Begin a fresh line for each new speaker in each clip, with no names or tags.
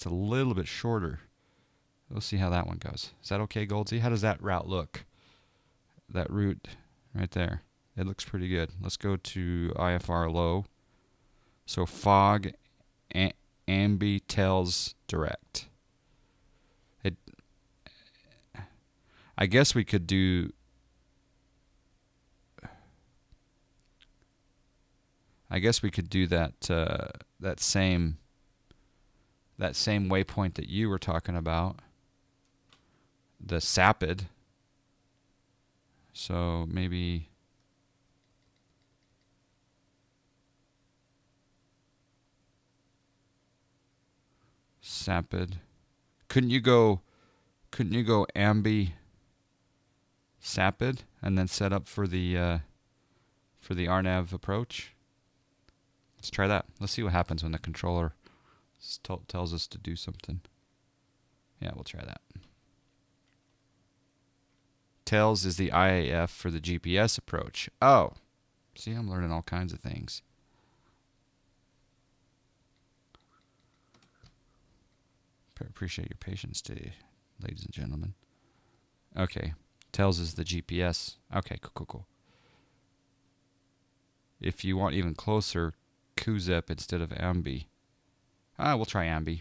It's a little bit shorter. We'll see how that one goes. Is that okay, Goldsy? How does that route look? That route right there. It looks pretty good. Let's go to IFR low. So fog, ambi, tells, direct. I guess we could do. I guess we could do that that same waypoint that you were talking about, the sapid. So maybe sapid. Couldn't you go ambi sapid and then set up for the RNAV approach? Let's try that. Let's see what happens when the controller tells us to do something. Yeah, we'll try that. Tells is the IAF for the GPS approach. Oh, see, I'm learning all kinds of things. Appreciate your patience today, ladies and gentlemen. Okay, tells is the GPS. Okay, cool. If you want even closer, KUZEP instead of ambi. We'll try ambi.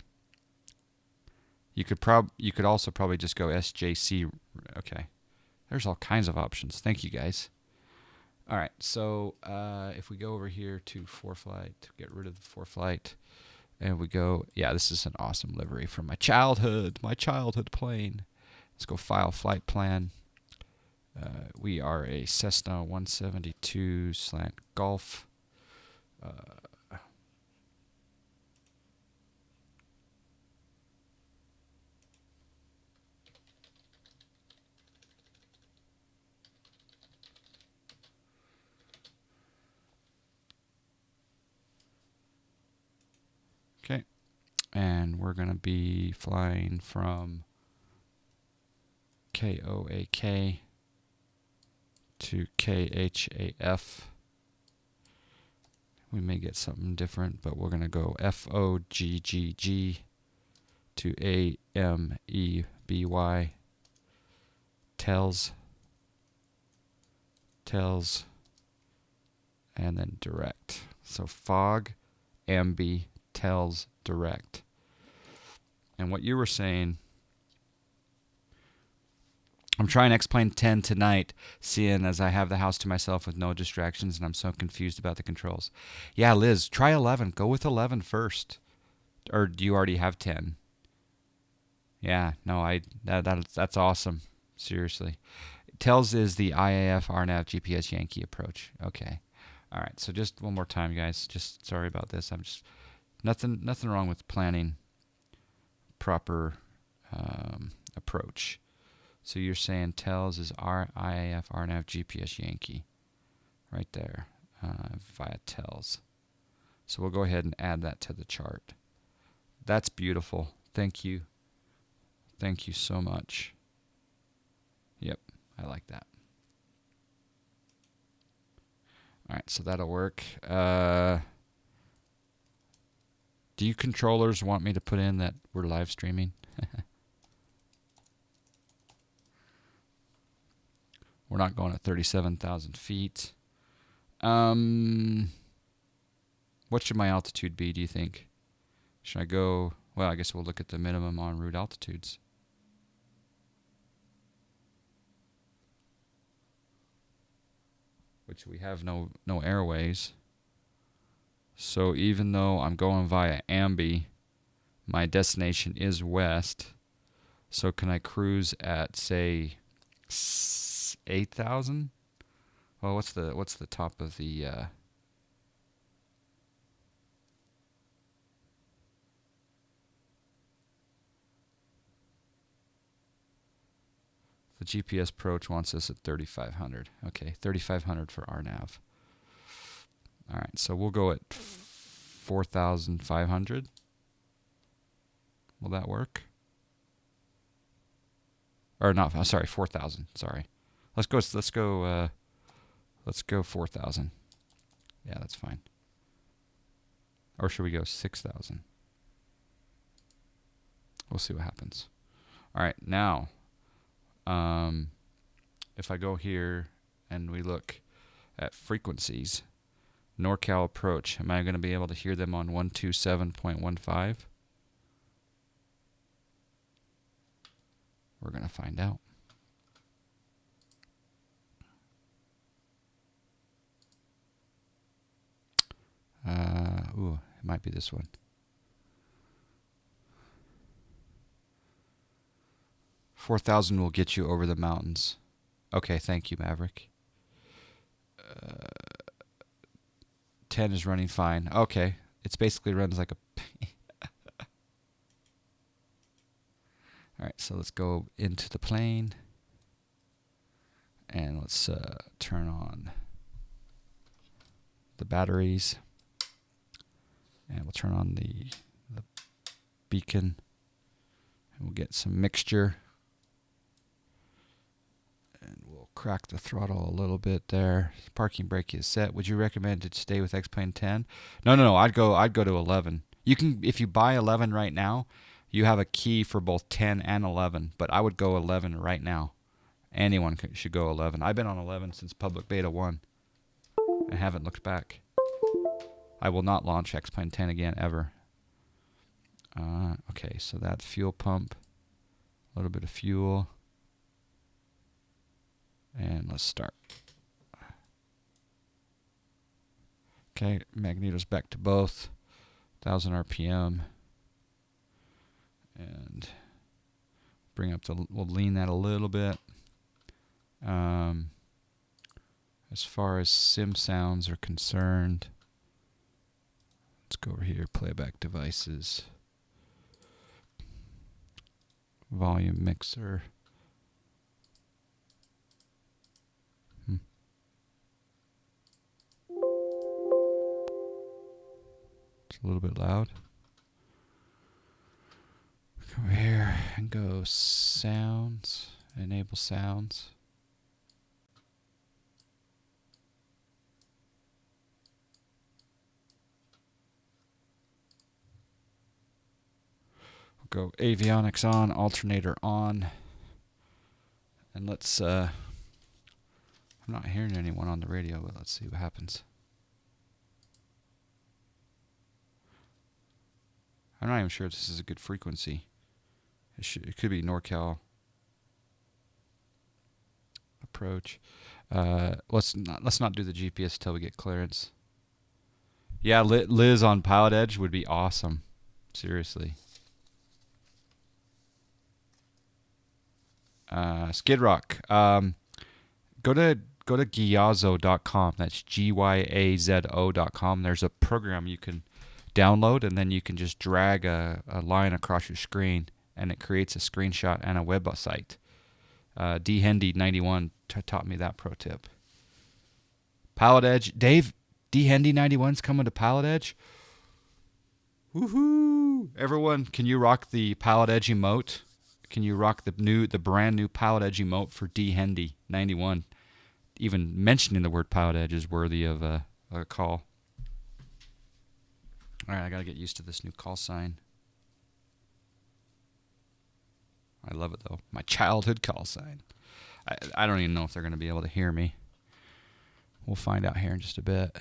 You could also probably just go SJC. Okay, there's all kinds of options. Thank you guys. All right, so if we go over here to ForeFlight, get rid of the ForeFlight, and we go, yeah, this is an awesome livery from my childhood plane. Let's go file flight plan. We are a Cessna 172 slant Golf. Okay, and we're going to be flying from KOAK to KHAF. We may get something different, but we're going to go FOGGG to AMEBY. Tells, and then direct. So fog, ambi, tells, direct. And what you were saying, I'm trying to explain 10 tonight, seeing as I have the house to myself with no distractions and I'm so confused about the controls. Yeah, Liz, try 11. Go with 11 first. Or do you already have 10? Yeah, no, that's awesome. Seriously. Tells is the IAF RNAV GPS Yankee approach. Okay. All right, so just one more time, guys. Just sorry about this. I'm just nothing wrong with planning proper approach. So you're saying tells is IAF RNAV GPS Yankee, right there, via tells. So we'll go ahead and add that to the chart. That's beautiful. Thank you. Thank you so much. Yep, I like that. All right, so that'll work. Do you controllers want me to put in that we're live streaming? We're not going at 37,000 feet. What should my altitude be, do you think? Should I go... Well, I guess we'll look at the minimum en route altitudes. Which we have no airways. So even though I'm going via ambi, my destination is west. So can I cruise at, say, 8,000? Well, what's the top of the GPS approach wants us at 3,500. Okay, 3,500 for RNAV. All right, so we'll go at 4,500. Will that work? Or not? Sorry, 4,000. Sorry. Let's go 4,000. Yeah, that's fine. Or should we go 6,000? We'll see what happens. All right, now, if I go here and we look at frequencies, NorCal approach, am I going to be able to hear them on 127.15? We're going to find out. Ooh, it might be this one. $4,000 will get you over the mountains. Okay, thank you, Maverick. 10 is running fine. Okay, it's basically runs like a... All right, so let's go into the plane. And let's turn on the batteries. And we'll turn on the beacon. And we'll get some mixture. And we'll crack the throttle a little bit there. Parking brake is set. Would you recommend to stay with X-Plane 10? No. I'd go to 11. You can, if you buy 11 right now, you have a key for both 10 and 11. But I would go 11 right now. Anyone should go 11. I've been on 11 since public beta 1. I haven't looked back. I will not launch X-Plane 10 again, ever. Okay, so that's fuel pump. A little bit of fuel. And let's start. Okay, magneto's back to both. 1,000 RPM. And bring up we'll lean that a little bit. As far as sim sounds are concerned, let's go over here, playback devices, volume mixer. It's a little bit loud. Come over here and go sounds, enable sounds. Go avionics on, alternator on, and let's, I'm not hearing anyone on the radio, but let's see what happens. I'm not even sure if this is a good frequency. It could be NorCal approach. Let's not do the GPS till we get clearance. Yeah, Liz on Pilotedge would be awesome. Seriously. Skid Rock. Go to gyazo.com. That's GYAZO.com. There's a program you can download, and then you can just drag a line across your screen, and it creates a screenshot and a website. dhendy91 taught me that pro tip. Pilotedge. Dave, dhendy91's coming to Pilotedge. Woohoo! Everyone, can you rock the Pilotedge emote? Can you rock the brand new Pilotedge emote for dhendy91? Even mentioning the word Pilotedge is worthy of a call. All right, I got to get used to this new call sign. I love it, though. My childhood call sign. I don't even know if they're going to be able to hear me. We'll find out here in just a bit.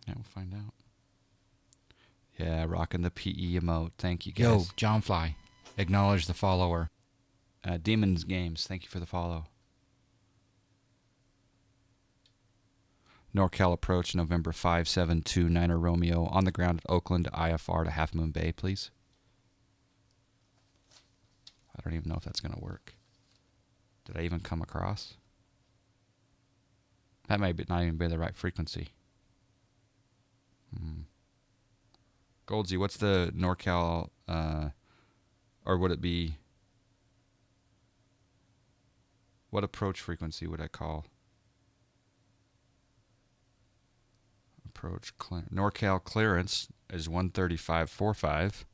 Yeah, we'll find out. Yeah, rocking the PE emote. Thank you, guys. Yo, John Fly. Acknowledge the follower. Demons Games, thank you for the follow. NorCal approach, November 5729 Romeo, on the ground at Oakland, IFR to Half Moon Bay, please. I don't even know if that's going to work. Did I even come across? That may not even be the right frequency. Goldsy, what's the NorCal, or would it be, what approach frequency would I call? Approach NorCal clearance is 135.45.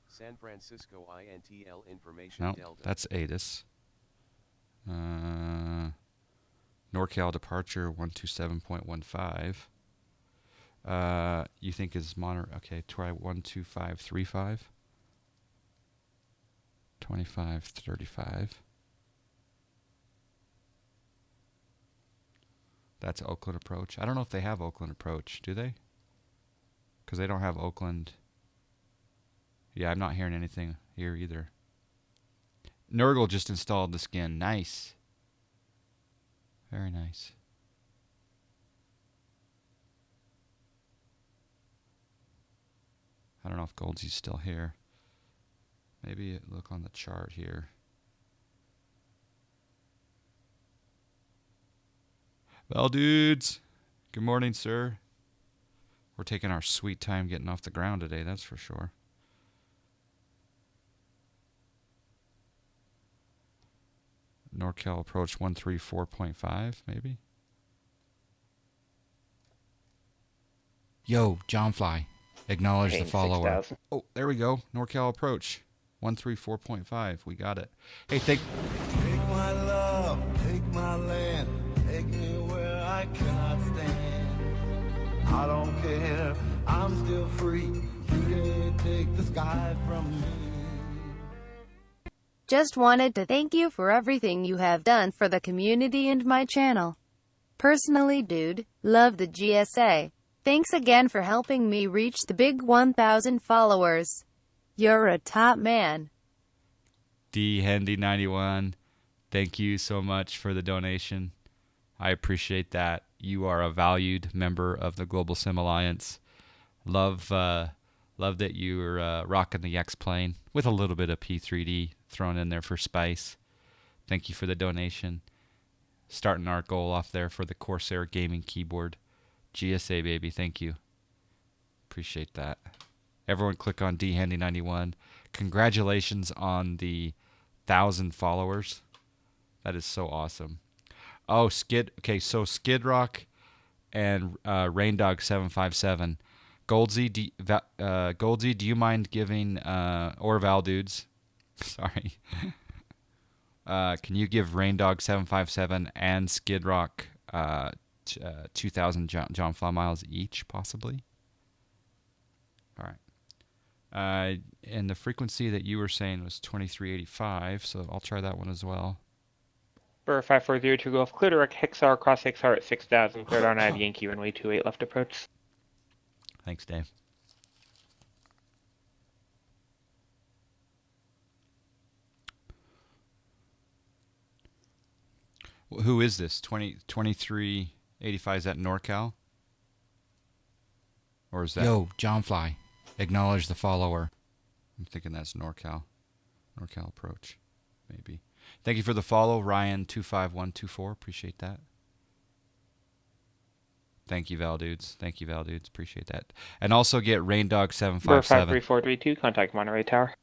San Francisco INTL information
No,
Delta.
that's ATIS. NorCal departure 127.15. You think is Monterey? Okay, try 125.35. 25.35. That's Oakland approach. I don't know if they have Oakland approach. Do they? Because they don't have Oakland. Yeah, I'm not hearing anything here either. Nurgle just installed the skin. Nice. Very nice. I don't know if Goldsy's still here. Maybe look on the chart here. Well, dudes. Good morning, sir. We're taking our sweet time getting off the ground today, that's for sure. NorCal approach 134.5, maybe. Yo, Johnfly. Acknowledge the follower.
6,000.
Oh, there we go. NorCal approach 134.5. We got it. Hey,
Take my love, take my land, take me where I cannot stand. I don't care, I'm still free. You can't take the sky from me.
Just wanted to thank you for everything you have done for the community and my channel. Personally, dude, love the GSA. Thanks again for helping me reach the big 1,000 followers. You're a top man.
D Handy 91, thank you so much for the donation. I appreciate that. You are a valued member of the Global Sim Alliance. Love that you're rocking the X-Plane with a little bit of P3D thrown in there for spice. Thank you for the donation. Starting our goal off there for the Corsair gaming keyboard. GSA, baby, thank you. Appreciate that. Everyone click on D Handy 91. Congratulations on the 1,000 followers. That is so awesome. Oh, okay, so Skid Rock and Raindog 757. Goldsy, do you mind giving or Val dudes? Sorry. Can you give Raindog 757 and Skid Rock 2,000 John Fly miles each, possibly? All right. And the frequency that you were saying was 2385, so I'll try that one as well.
For 5402 Golf, clear direct Hexar, cross Hexar at 6,000, cleared on Nav Yankee, runway 28 left approach.
Thanks, Dave. Who is this? 2385, is that NorCal? Or is that... Yo, Johnfly. Acknowledge the follower. I'm thinking that's NorCal. NorCal approach, maybe. Thank you for the follow, Ryan25124. Appreciate that. Thank you, Val dudes. Thank you, Val dudes. Appreciate that. And also get Raindog 757.
53432, contact Monterey Tower.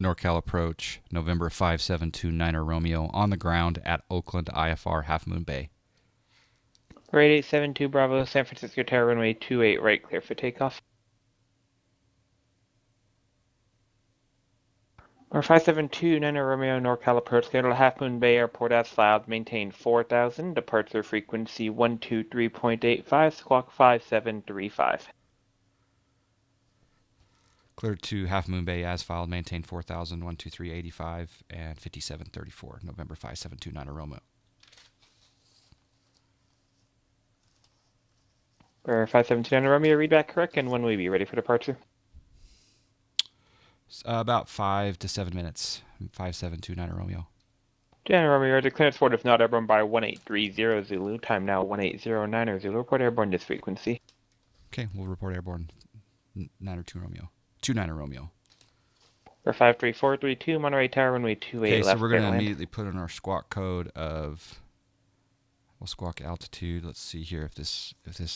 NorCal approach, November 5729 Romeo, on the ground at Oakland IFR Half Moon Bay.
Rate 872 Bravo, San Francisco Tower, runway 28 right, clear for takeoff. Or 572 Niner Romeo, NorCal approach, scheduled Half Moon Bay Airport as filed, maintain 4,000, departure frequency 123.85, squawk 5735.
Cleared to Half Moon Bay as filed, maintain 4,000, 123.85 and 5734, November 5729 Romeo.
For 572 Niner Romeo, read back correct, and when will we be ready for departure?
About 5 to 7 minutes. 5729 Romeo.
Niner Romeo, declared forward if not airborne by 1830 Zulu. Time now 1809 Zulu. Report airborne this frequency.
Okay, we'll report airborne. 902 Romeo. 29 Romeo.
For 53432 Monterey Tower, runway 28
okay,
left.
So we're going to immediately put in our squawk code of... We'll squawk altitude. Let's see here if this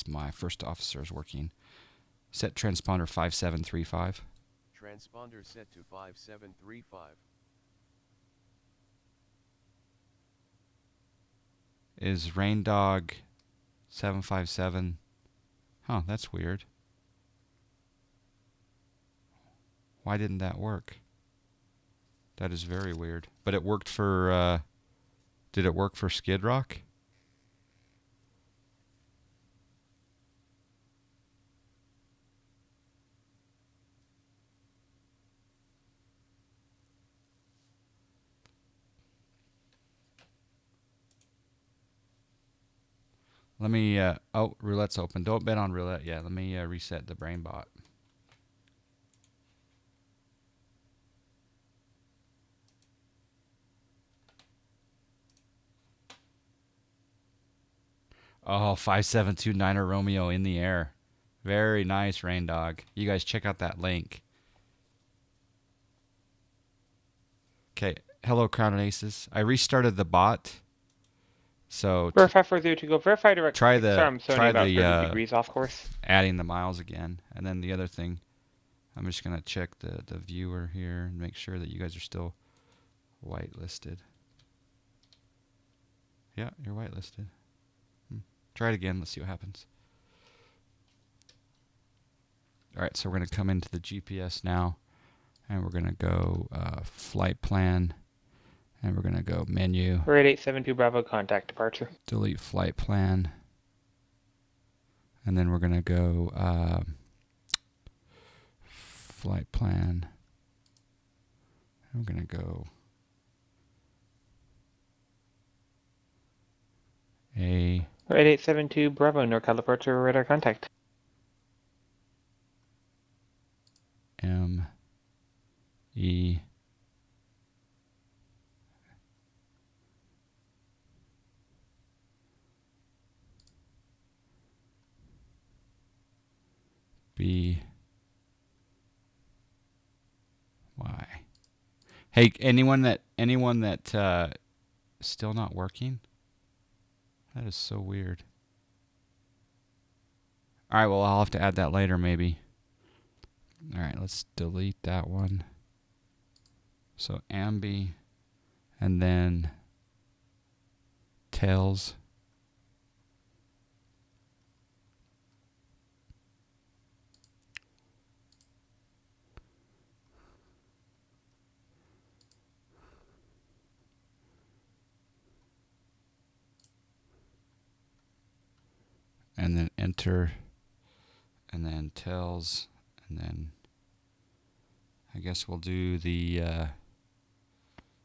my first officer is working. Set transponder 5735.
Transponder set to 5735.
Is Rain Dog 757? Huh, that's weird. Why didn't that work? That is very weird. But it worked for, did it work for Skid Rock? Let me, oh, roulette's open. Don't bet on roulette yet. Let me reset the brain bot. Oh, 5729er Romeo in the air. Very nice, Rain Dog. You guys check out that link. Okay, hello, Crown and Aces. I restarted the bot. So
Verify for 0 to go. Verify direct.
try
Sorry, I'm
try
about
the
30 degrees off course.
adding the miles again. And then the other thing, I'm just going to check the viewer here and make sure that you guys are still whitelisted. Yeah, you're whitelisted. Try it again. Let's see what happens. All right, so we're going to come into the GPS now, and we're going to go flight plan, and we're going to go menu.
We're at 872 Bravo, contact departure.
Delete flight plan, and then we're going to go flight plan, and we're going to go
We're at 872 Bravo, NorCal departure, radar contact.
M E B Y. Hey, anyone that still not working? That is so weird. All right, well, I'll have to add that later maybe. All right, let's delete that one. So ambi, and then tails. And then enter, and then tails, and then I guess we'll do the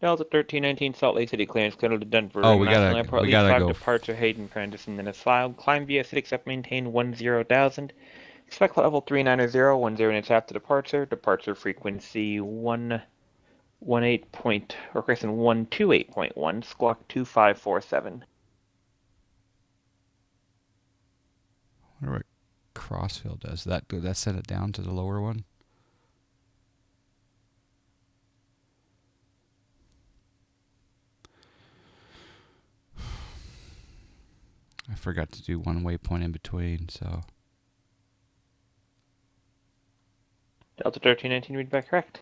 Delta 1319 Salt Lake City clearance scheduled to Denver
Oh, we
International
gotta-
Airport.
we
Lead
gotta
5
go
departure Hayden Francis, and then it's filed. Climb via city except maintain 10,000. Expect level 390 10 minutes after departure. Departure frequency 128.1, squawk 2547.
I wonder what Crossfield does. Did that set it down to the lower one? I forgot to do one waypoint in between, so
Delta 1319 read back correct.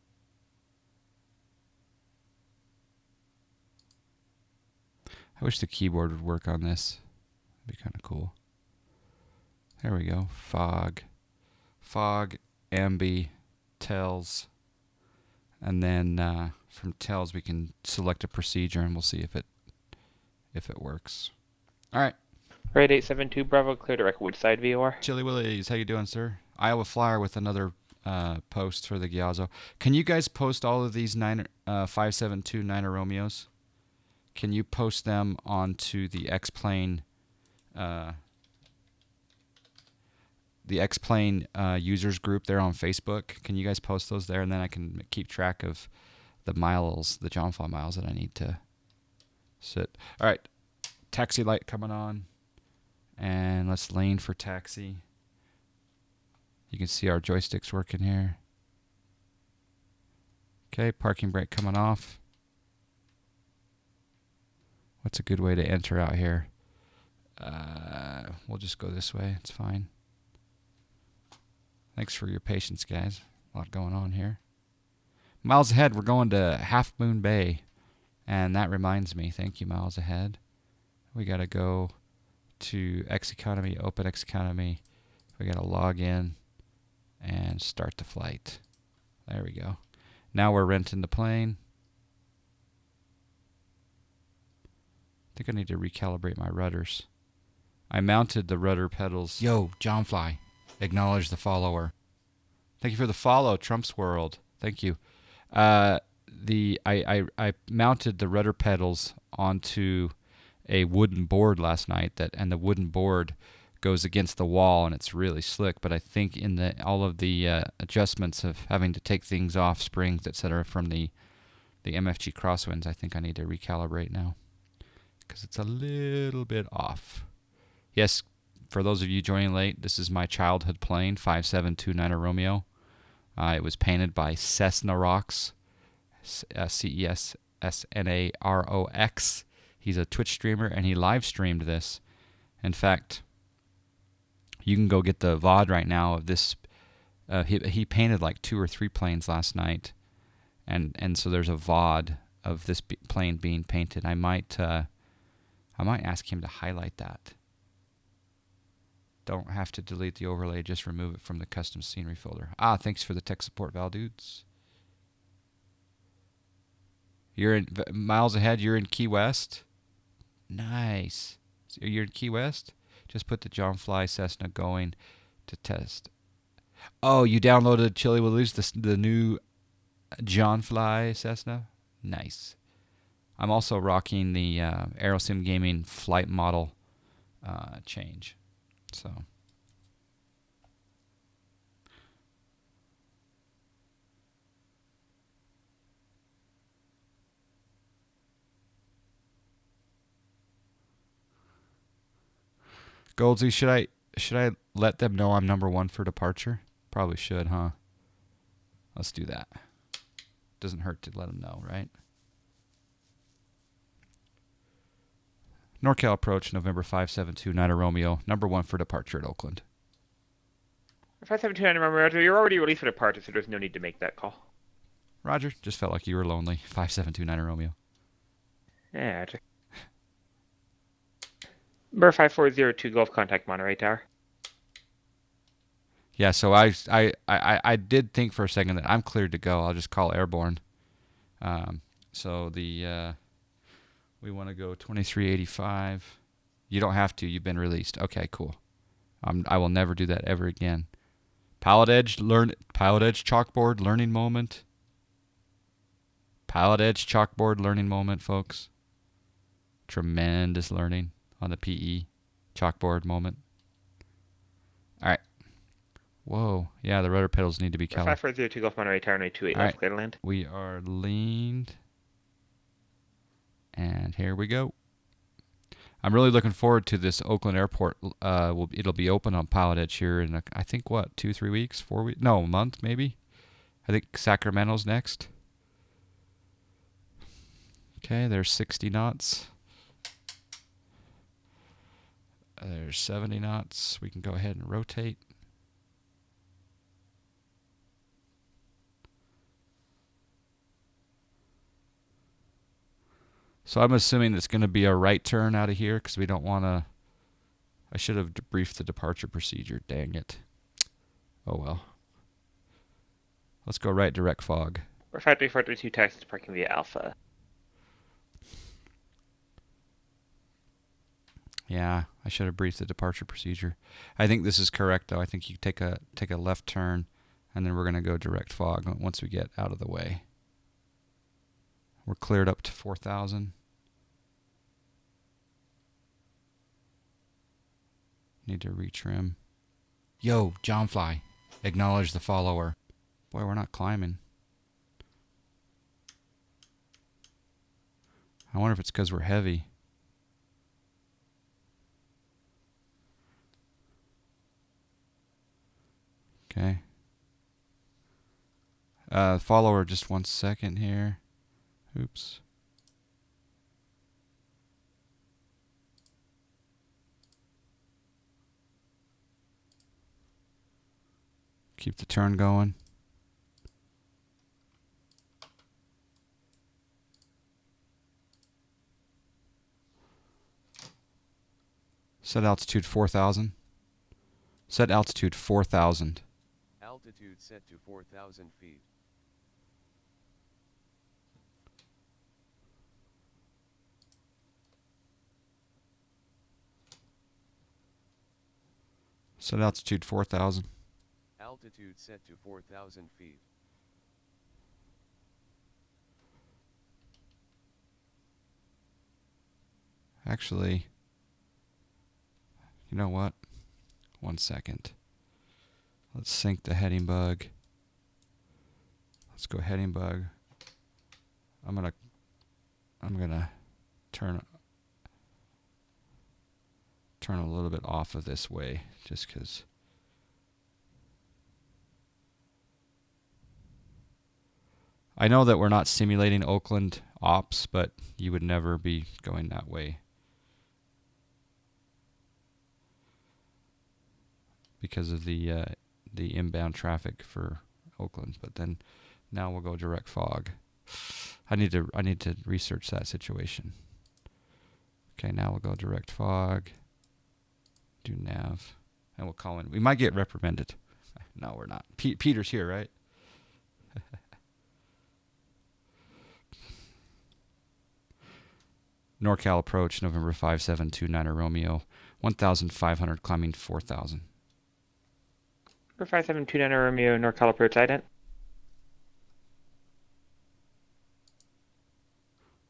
I wish the keyboard would work on this. It'd be kind of cool. There we go. Fog, ambi, tells, and then from tells we can select a procedure and we'll see if it works. All right.
Right 872 Bravo, clear direct Woodside VOR.
Chili Willies, how you doing, sir? Iowa Flyer with another post for the Ghiazzo. Can you guys post all of these 572 Niner Romeos? Can you post them onto the X-Plane users group there on Facebook? Can you guys post those there, and then I can keep track of the miles, the John Fly miles that I need to sit. All right, taxi light coming on, and let's lane for taxi. You can see our joysticks working here. Okay, parking brake coming off. What's a good way to enter out here? We'll just go this way. It's fine. Thanks for your patience, guys. A lot going on here. Miles ahead, we're going to Half Moon Bay. And that reminds me, thank you, Miles ahead. We got to go to X Economy, open X Economy. We got to log in and start the flight. There we go. Now we're renting the plane. I think I need to recalibrate my rudders. I mounted the rudder pedals. Yo, John Fly, acknowledge the follower. Thank you for the follow, Trump's World. Thank you. I mounted the rudder pedals onto a wooden board last night, and the wooden board goes against the wall, and it's really slick. But I think in all of the adjustments of having to take things off, springs, etc., from the MFG crosswinds, I think I need to recalibrate now because it's a little bit off. Yes, for those of you joining late, this is my childhood plane, 5729 Romeo. It was painted by Cessna Rocks, CESSNAROX. He's a Twitch streamer, and he live streamed this. In fact, you can go get the VOD right now of this. He painted like 2 or 3 planes last night, and so there's a VOD of this plane being painted. I might ask him to highlight that. Don't have to delete the overlay, just remove it from the custom scenery folder. Thanks for the tech support, Val dudes. You're in miles ahead. You're in Key West. Nice. So you're in Key West. Just put the John Fly Cessna going to test. Oh, you downloaded Chili Willy's, the new John Fly Cessna. Nice. I'm also rocking the Aerosim Gaming flight model change. So. Goldsy, should I let them know I'm number 1 for departure? Probably should, huh? Let's do that. Doesn't hurt to let them know, right? NorCal approach, November 5729 Romeo, number 1 for departure at Oakland.
5729 Romeo, you're already released for departure, so there's no need to make that call.
Roger, just felt like you were lonely. 5729 Romeo.
Yeah, Number 5402 Gulf contact Monterey Tower.
Yeah, so I did think for a second that I'm cleared to go. I'll just call airborne. So we want to go 2385. You don't have to. You've been released. Okay, cool. I will never do that ever again. Pilotedge chalkboard learning moment. Pilotedge chalkboard learning moment, folks. Tremendous learning on the PE chalkboard moment. All right. Whoa. Yeah, the rudder pedals need to be calibrated.
5402 Gulf Monterey Tower 928 left, clear to land.
We are leaned. And here we go. I'm really looking forward to this Oakland airport. It'll be open on Pilotedge here in, I think, 2-3 weeks? 4 weeks? No, a month maybe? I think Sacramento's next. Okay, there's 60 knots. There's 70 knots. We can go ahead and rotate. So I'm assuming it's going to be a right turn out of here because we don't want to. I should have briefed the departure procedure. Dang it. Oh well. Let's go right direct fog.
We're 53432 taxi parking via Alpha.
Yeah, I should have briefed the departure procedure. I think this is correct though. I think you take a left turn, and then we're going to go direct fog once we get out of the way. We're cleared up to 4,000. Need to retrim. Yo, John Fly, acknowledge the follower. Boy, we're not climbing. I wonder if it's because we're heavy. Okay. Follower, just 1 second here. Oops. Keep the turn going. Set altitude 4,000. Set altitude 4,000.
Altitude set to 4,000 feet.
Set altitude 4,000.
Altitude set to 4,000 feet.
Actually, you know what? 1 second. Let's sync the heading bug. Let's go heading bug. I'm gonna turn a little bit off of this way, just because. I know that we're not simulating Oakland ops, but you would never be going that way because of the inbound traffic for Oakland. But then now we'll go direct fog. I need to research that situation. Okay, now we'll go direct fog. Do nav, and we'll call in. We might get reprimanded. No, we're not. Peter's here, right? NorCal approach, November 5729 Romeo, 1,500 climbing 4,000.
For 5729 Romeo, NorCal approach ident.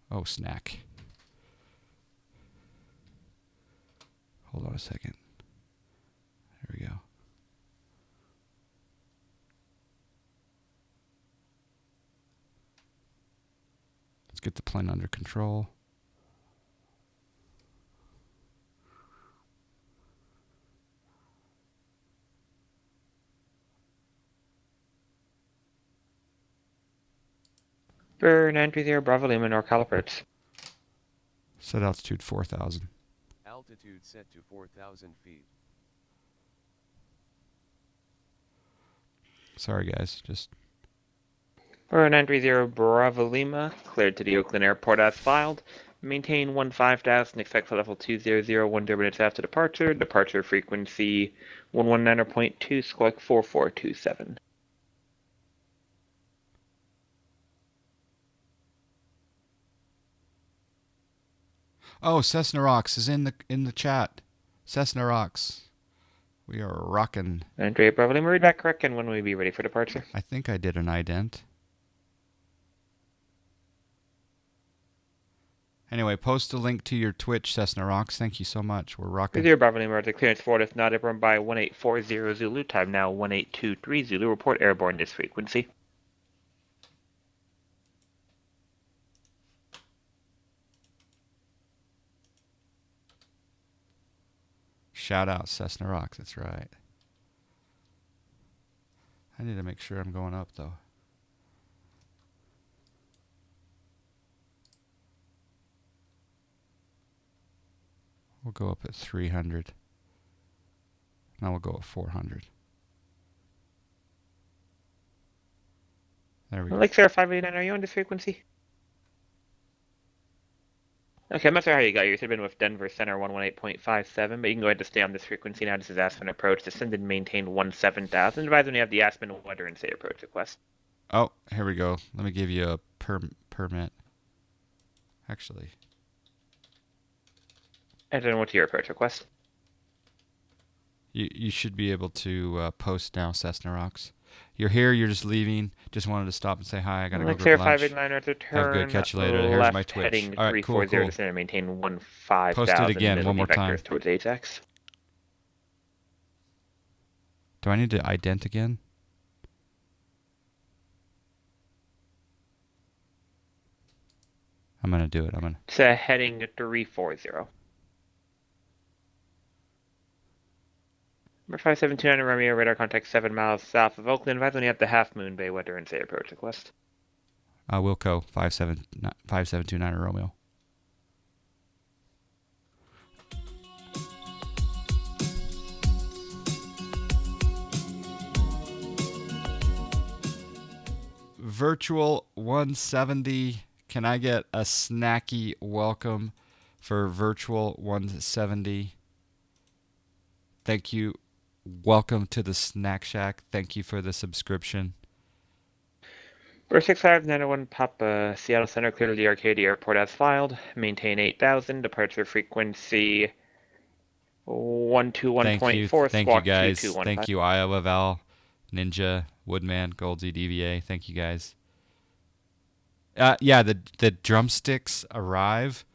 Oh, snack. Hold on a second. There we go. Let's get the plane under control.
For 930 Bravo Lima, NorCal approach.
Set altitude 4,000.
Altitude set to 4,000 feet.
Sorry, guys. Just
For 930 Bravo Lima, cleared to the Oakland Airport as filed. Maintain 15,000, expect for level 200, 10 minutes after departure. Departure frequency 119.2, squawk 4427.
oh, Cessna Rocks is in the chat. Cessna Rocks. We are rocking.
938 Bravo Lima, read back correct, and when will we be ready for departure?
I think I did an ident. Anyway, post a link to your Twitch, Cessna Rocks. Thank you so much. We're rocking.
30 Bravo Lima, the clearance forward if not airborne by 1840 Zulu, time now 1823 Zulu, report airborne this frequency.
Shout out Cessna Rocks. That's right. I need to make sure I'm going up, though. We'll go up at 300. Now we'll go at 400. There we go.
Like Sarah 589, are you on this frequency? Okay, I'm not sure how you got here. You should have been with Denver Center 118.57, but you can go ahead to stay on this frequency now. This is Aspen approach. Descend and maintain 17,000. Advise when you have the Aspen weather and say approach request.
Oh, here we go. Let me give you a permit. Actually.
And then what's your approach request?
You should be able to post now, Cessna Rocks. You're here, you're just leaving. Just wanted to stop and say hi. I gotta go
Like
grab
Sarah
lunch.
589, or to turn
Have a good catch you later. Here's
left
my Twitch.
heading
All right, cool,
340,
cool.
descend and maintain 15,000.
Post it again,
It'll
one
be
more time.
vectors towards Ajax.
Do I need to ident again? I'm gonna do it.
It's heading 340. Number 5729 Romeo, radar contact 7 miles south of Oakland. Advise when you have the Half Moon Bay weather and say approach request.
Wilco 5729 Romeo. Virtual 170. Can I get a snacky welcome for Virtual 170? thank you. Welcome to the Snack Shack. Thank you for the subscription.
For 6591 Papa, Seattle Center, clear to the Arcadia Airport as filed. Maintain 8000, departure frequency 121.4,
Thank you
squawk
guys.
2215.
Thank you, Iowa Val, Ninja, Woodman, Goldsy, DVA. Thank you guys. Yeah, the drumsticks arrive.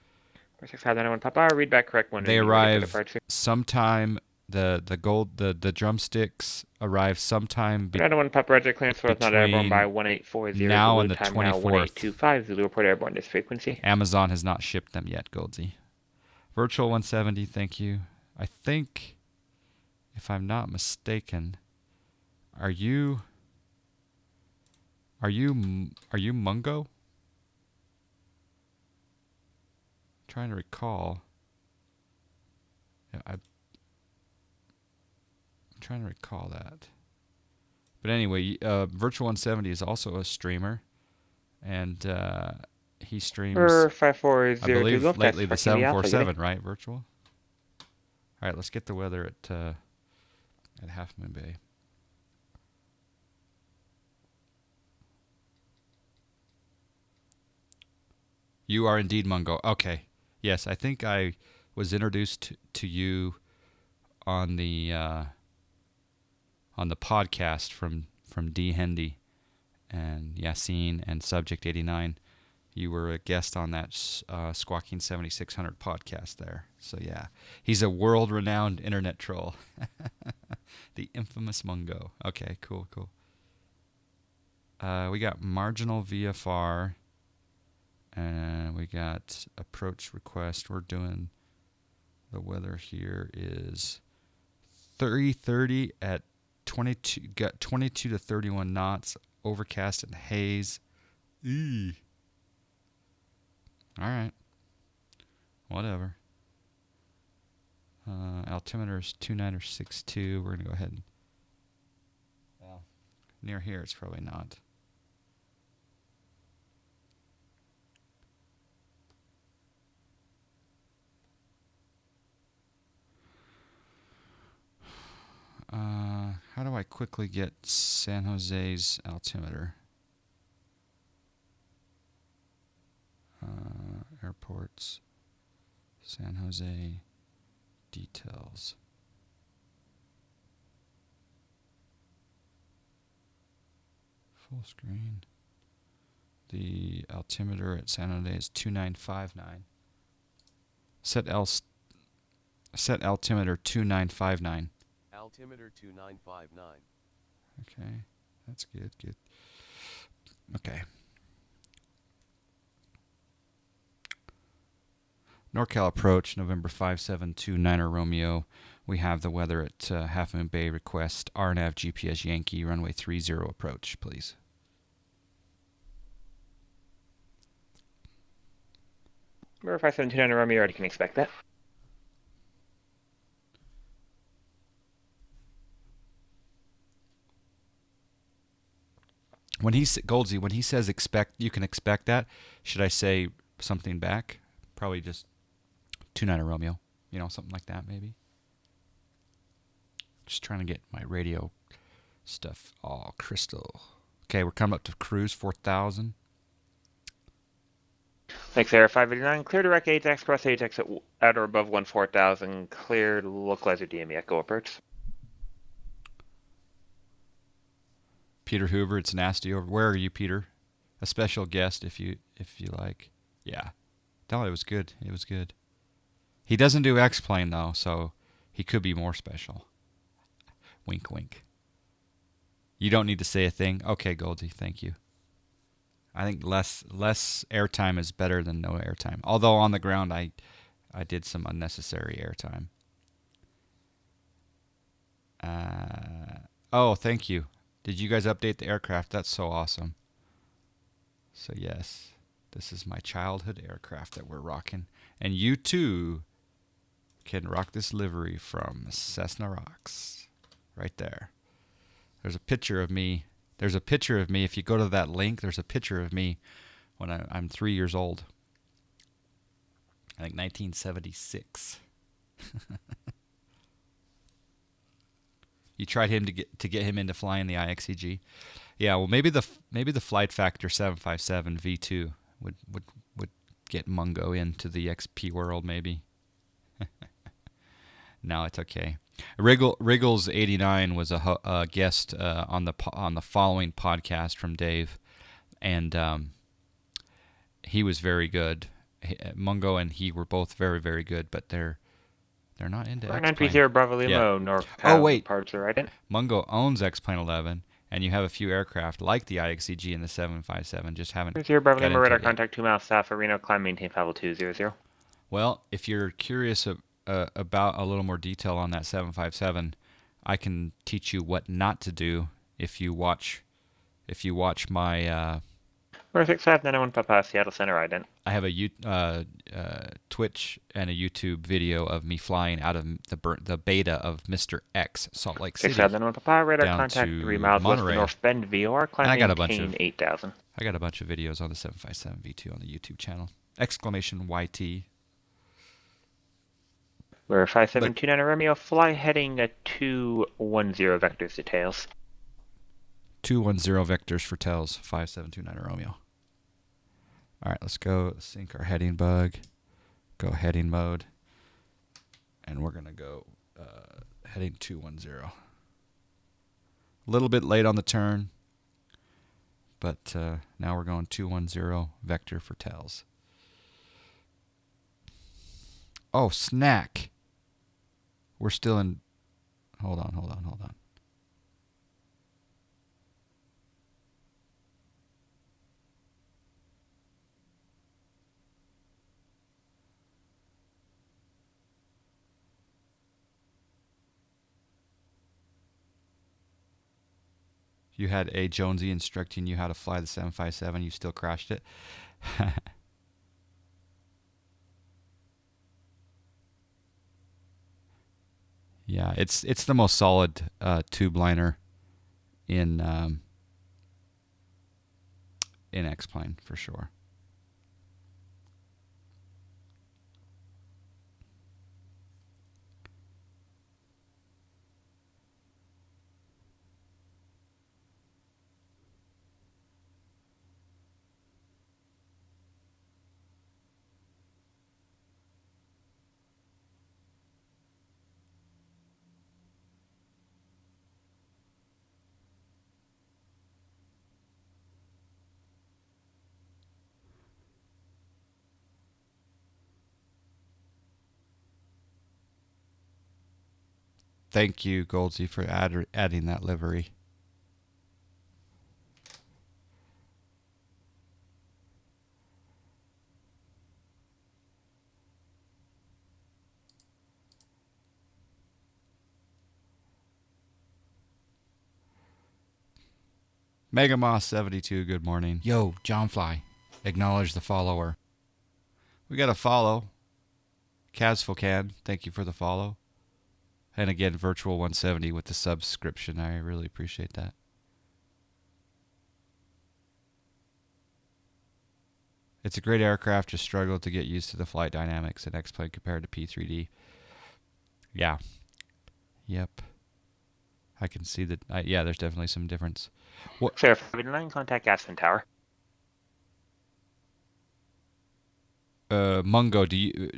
For 6591 Papa, read back correct when
They
ready for
arrive
departure.
sometime. The drumsticks arrive sometime
91 Papa, Roger, clearance was not airborne by
between
1840
now
Zulu,
and the
time now
24th.
1825 Zulu, report airborne this frequency.
Amazon has not shipped them yet, Goldsy. Virtual 170, thank you. I think, if I'm not mistaken, are you Mungo? Trying to recall. Yeah, I'm trying to recall that. But anyway, Virtual 170 is also a streamer, and he streams, I
5402
believe,
Golf,
lately the
that's fucking me off,
747, right? Virtual. All right, let's get the weather at Half Moon Bay. You are indeed Mungo. Okay. Yes, I think I was introduced to you on the podcast from D Hendy and Yassine and Subject 89. You were a guest on that Squawking 7600 podcast there. So yeah, he's a world-renowned internet troll. The infamous Mungo. Okay, cool. We got marginal VFR. And we got approach request. We're doing, the weather here is 330 at 22, got 22 to 31 knots, overcast and haze. Eee. All right. Whatever. Altimeter is 29 or 62. We're going to go ahead and, well, near here it's probably not. How do I quickly get San Jose's altimeter? Airports, San Jose, details. Full screen. The altimeter at San Jose is 2959. Set altimeter 2959.
Altimeter 2959.
Okay, that's good. Okay. NorCal approach, November 5729 Romeo. We have the weather at Half Moon Bay. Request RNAV GPS Yankee runway 30 approach, please.
Remember 5729 Romeo, you already can expect that.
When Goldsy, when he says expect, you can expect that. Should I say something back? Probably just 29 Romeo. You know, something like that maybe. Just trying to get my radio stuff all crystal. Okay, we're coming up to cruise 4,000.
Thanks, Air 589. Clear direct Ajax, cross Ajax at or above 14,000. Clear localizer DME Echo approach.
Peter Hoover, it's nasty over. Where are you, Peter? A special guest, if you like. Yeah, no, it was good. It was good. He doesn't do X-Plane though, so he could be more special. Wink, wink. You don't need to say a thing. Okay, Goldie, thank you. I think less airtime is better than no airtime. Although on the ground, I did some unnecessary airtime. Oh, thank you. Did you guys update the aircraft? That's so awesome. So yes, this is my childhood aircraft that we're rocking. And you too can rock this livery from Cessna Rocks. Right there. There's a picture of me. There's a picture of me. If you go to that link, there's a picture of me when I'm 3 years old. I think 1976. You tried him to get him into flying the IXEG. Yeah, well maybe the Flight Factor 757 V2 would get Mungo into the XP world maybe. No, it's okay. Wriggles 89 was a guest on the following podcast from Dave, and he was very good. Mungo and he were both very, very good, but they're not into
For an
X-Plane.
entry 0 Bravo Lima,
Yeah.
North
Oh, wait.
departure, I didn't.
Mungo owns X-Plane 11, and you have a few aircraft like the IXEG and the 757, just haven't
0 Bravo
got
Lima,
into
radar
it yet.
contact 2 miles south of Reno, climb, maintain 50200.
Well, if you're curious about a little more detail on that 757, I can teach you what not to do if you watch my.
We're 65901 Papa, Seattle Center, I didn't.
I have a Twitch and a YouTube video of me flying out of the beta of Mr. X, Salt Lake City.
65901 Papa, radar
down
contact
to
3 miles west of
Monterey.
North Bend, VOR, climb,
And I got a bunch
maintain
of-
8000.
I got a bunch of videos on the 757 V2 on the YouTube channel. Exclamation YT.
We're 5729 Romeo, fly heading 210 vectors to tails.
210 vectors for tails, 5729 Romeo. All right, let's go sync our heading bug. Go heading mode. And we're going to go heading 210. A little bit late on the turn, but now we're going 210 vector for tails. Oh, snack. We're still in... Hold on. You had a Jonesy instructing you how to fly the 757. You still crashed it. Yeah, it's the most solid tube liner in X-Plane for sure. Thank you, Goldsy, for adding that livery. Megamoss 72, good morning. Yo, Johnfly, acknowledge the follower. We got a follow. Casfulcan, thank you for the follow. And again, Virtual 170 with the subscription. I really appreciate that. It's a great aircraft, just struggled to get used to the flight dynamics in X-Plane compared to P3D. Yeah. Yep. I can see that. Yeah, there's definitely some difference. What?
Fair 589, contact Aspen Tower.
Mungo, do you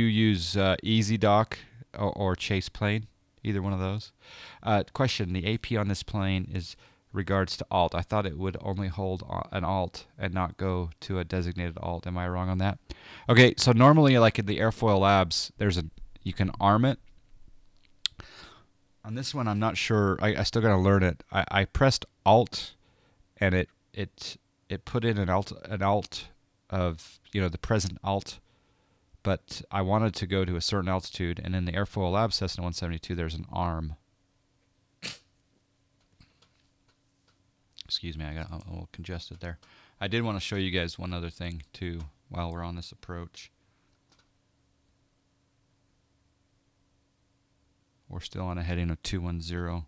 use EasyDock or Chase Plane? Either one of those. Question: the AP on this plane is regards to alt. I thought it would only hold an alt and not go to a designated alt. Am I wrong on that? Okay, so normally, like in the Airfoil Labs, you can arm it. On this one, I'm not sure. I still got to learn it. I pressed alt, and it put in an alt of the present alt, but I wanted to go to a certain altitude, and in the Airfoil Labs Cessna 172, there's an arm. Excuse me, I got a little congested there. I did want to show you guys one other thing too while we're on this approach. We're still on a heading of 210.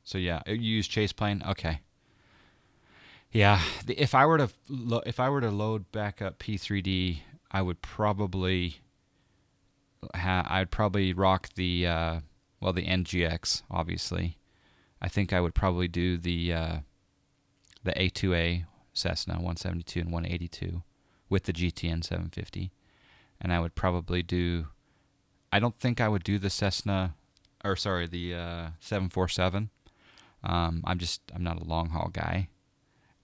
So yeah, you use Chase Plane. Okay. Yeah, if I were to load back up P3D, I would probably I'd probably rock the the NGX, obviously. I think I would probably do the A2A Cessna 172 and 182 with the GTN 750, and I would probably do. I don't think I would do the Cessna, or sorry, the 747. I'm not a long haul guy.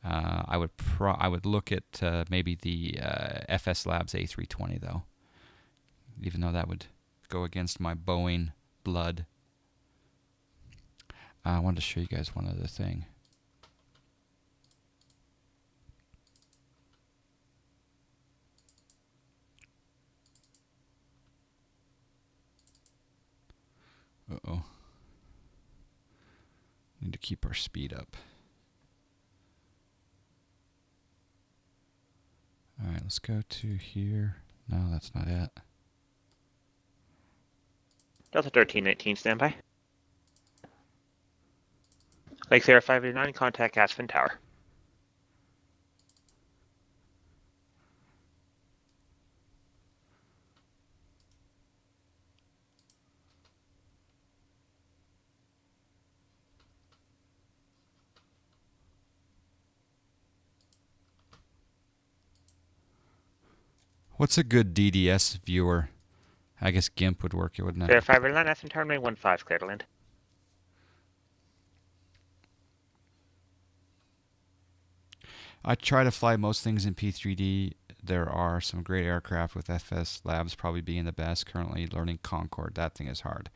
I would look at maybe the FS Labs A320 though, even though that would go against my Boeing blood. I wanted to show you guys one other thing. Uh-oh. Need to keep our speed up. All right, let's go to here. No, that's not it.
Delta 1319, standby. Lake Sierra 589, contact Aspen Tower.
What's a good DDS viewer? I guess GIMP would work, wouldn't it?
Sierra 589, Aspen Tower, runway 15, clear to land.
I try to fly most things in P3D. There are some great aircraft with FS Labs probably being the best. Currently learning Concorde. That thing is hard.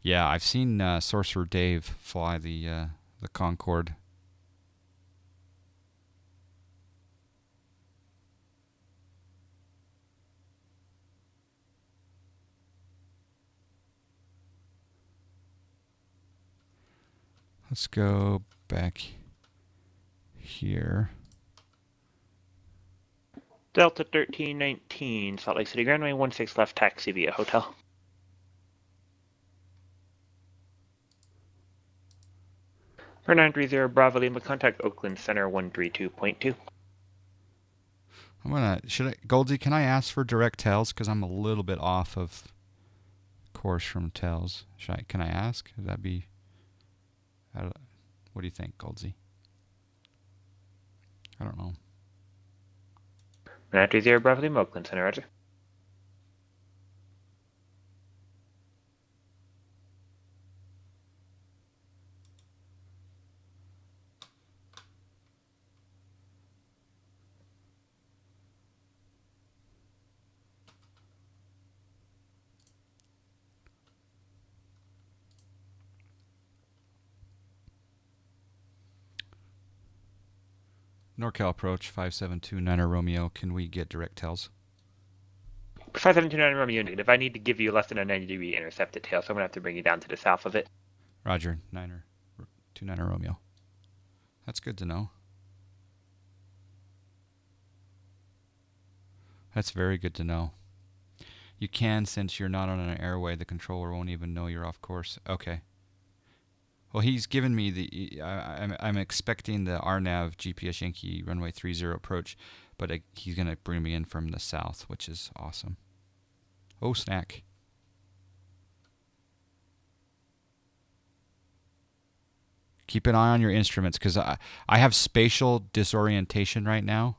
Yeah, I've seen Sorcerer Dave fly the Concorde. Let's go back here.
Delta 1319, Salt Lake City, runway 16 left, taxi via hotel. For 930 Bravo Lima, contact Oakland Center 132.2.
Goldie, can I ask for direct tells? Because I'm a little bit off of course from tells. Can I ask? Would that be... What do you think, Goldsy? I don't know.
930 Bravo Lima, Oakland Center, roger.
NorCal approach 5729 Romeo. Can we get direct tells?
5729 Romeo negative. I need to give you less than a 90-degree intercepted tail, so I'm going to have to bring you down to the south of it.
Roger, 29 Romeo. That's good to know. That's very good to know. You can, since you're not on an airway, the controller won't even know you're off course. Okay. Well, he's given me the... I'm expecting the RNAV GPS Yankee runway 30 approach, but he's going to bring me in from the south, which is awesome. Oh, snack. Keep an eye on your instruments, because I have spatial disorientation right now,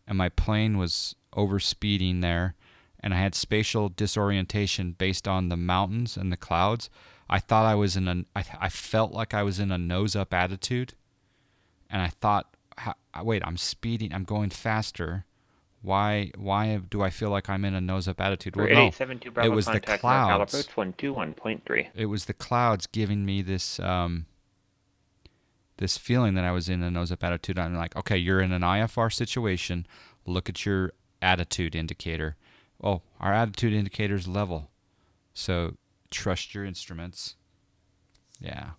and my plane was overspeeding there, and I had spatial disorientation based on the mountains and the clouds. I thought I was I felt like I was in a nose-up attitude, and I thought, wait, I'm speeding, I'm going faster. Why do I feel like I'm in a nose-up attitude? Well, no, it was the clouds.
Approach 121.3.
It was the clouds giving me this this feeling that I was in a nose-up attitude. I'm like, okay, you're in an IFR situation. Look at your attitude indicator. Oh, our attitude indicator is level. So trust your instruments. Yeah.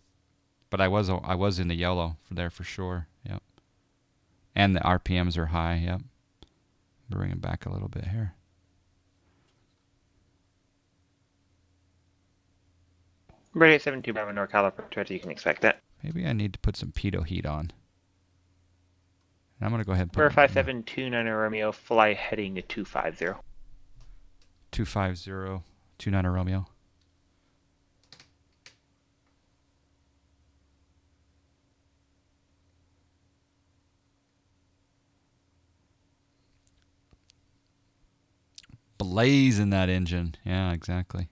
But I was in the yellow there for sure. Yep. And the RPMs are high. Yep. Bring it back a little bit here.
Brady 72 Bravo NorCal approach, you can expect that.
Maybe I need to put some pitot heat on. And I'm going to go ahead and put...
For 5729 Romeo, fly heading to 250.
250. 29er Romeo. Blazing that engine. Yeah, exactly.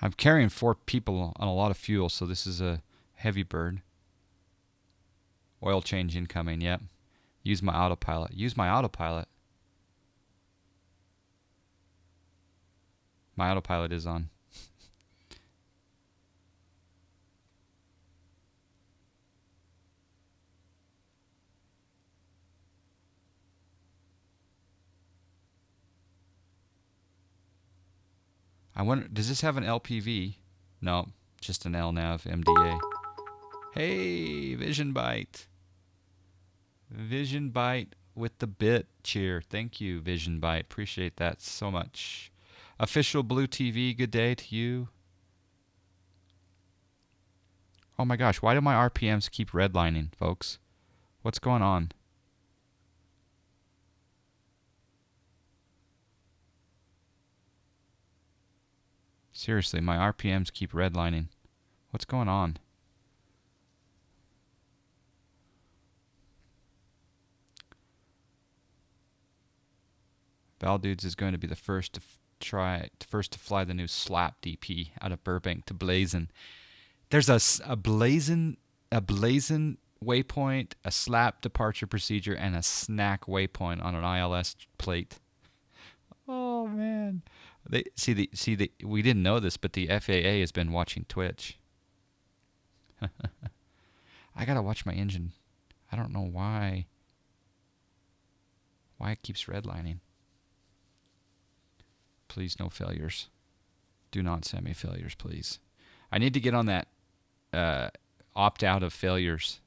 I'm carrying 4 people on a lot of fuel, so this is a heavy bird. Oil change incoming, yep. Use my autopilot. Use my autopilot. My autopilot is on. I wonder, does this have an LPV? No, just an LNAV MDA. Hey, Vision Byte. Vision Byte with the bit cheer. Thank you, Vision Byte. Appreciate that so much. Official Blue TV, good day to you. Oh my gosh, why do my RPMs keep redlining, folks? What's going on? Seriously, my RPMs keep redlining. What's going on? Valdudes is going to be the first to fly the new Slap DP out of Burbank to Blazon. There's a Blazon waypoint, a Slap departure procedure, and a snack waypoint on an ILS plate. Oh man. We didn't know this, but the FAA has been watching Twitch. I gotta watch my engine. I don't know why it keeps redlining. Please, no failures. Do not send me failures, please. I need to get on that opt out of failures.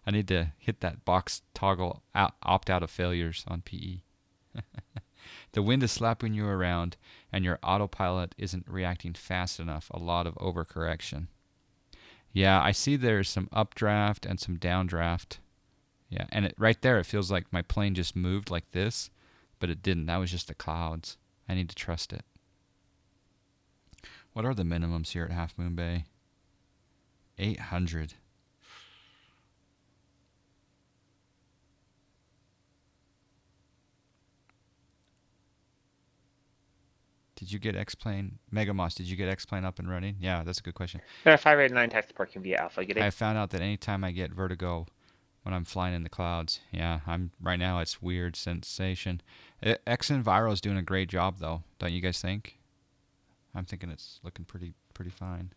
I need to hit that box toggle opt out of failures on PE. The wind is slapping you around, and your autopilot isn't reacting fast enough. A lot of overcorrection. Yeah, I see there's some updraft and some downdraft. Yeah, and right there, it feels like my plane just moved like this, but it didn't. That was just the clouds. I need to trust it. What are the minimums here at Half Moon Bay? 800. Did you get X-Plane? Megamoss, did you get X-Plane up and running? Yeah, that's a good question.
There are 589 taxi parking via Alpha. Good day.
I found out that anytime I get vertigo when I'm flying in the clouds, yeah, right now it's weird sensation. X Enviro is doing a great job though, don't you guys think? I'm thinking it's looking pretty fine.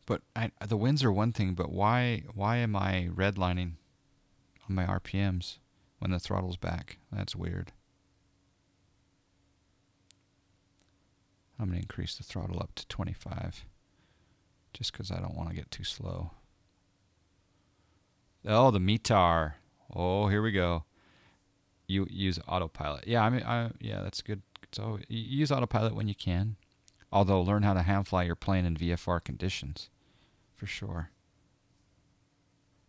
But the winds are one thing, but why am I redlining on my RPMs when the throttle's back? That's weird. I'm going to increase the throttle up to 25 just because I don't want to get too slow. Oh, the METAR. Oh, here we go. You use autopilot. Yeah, yeah, that's good. So you use autopilot when you can. Although learn how to hand fly your plane in VFR conditions. For sure.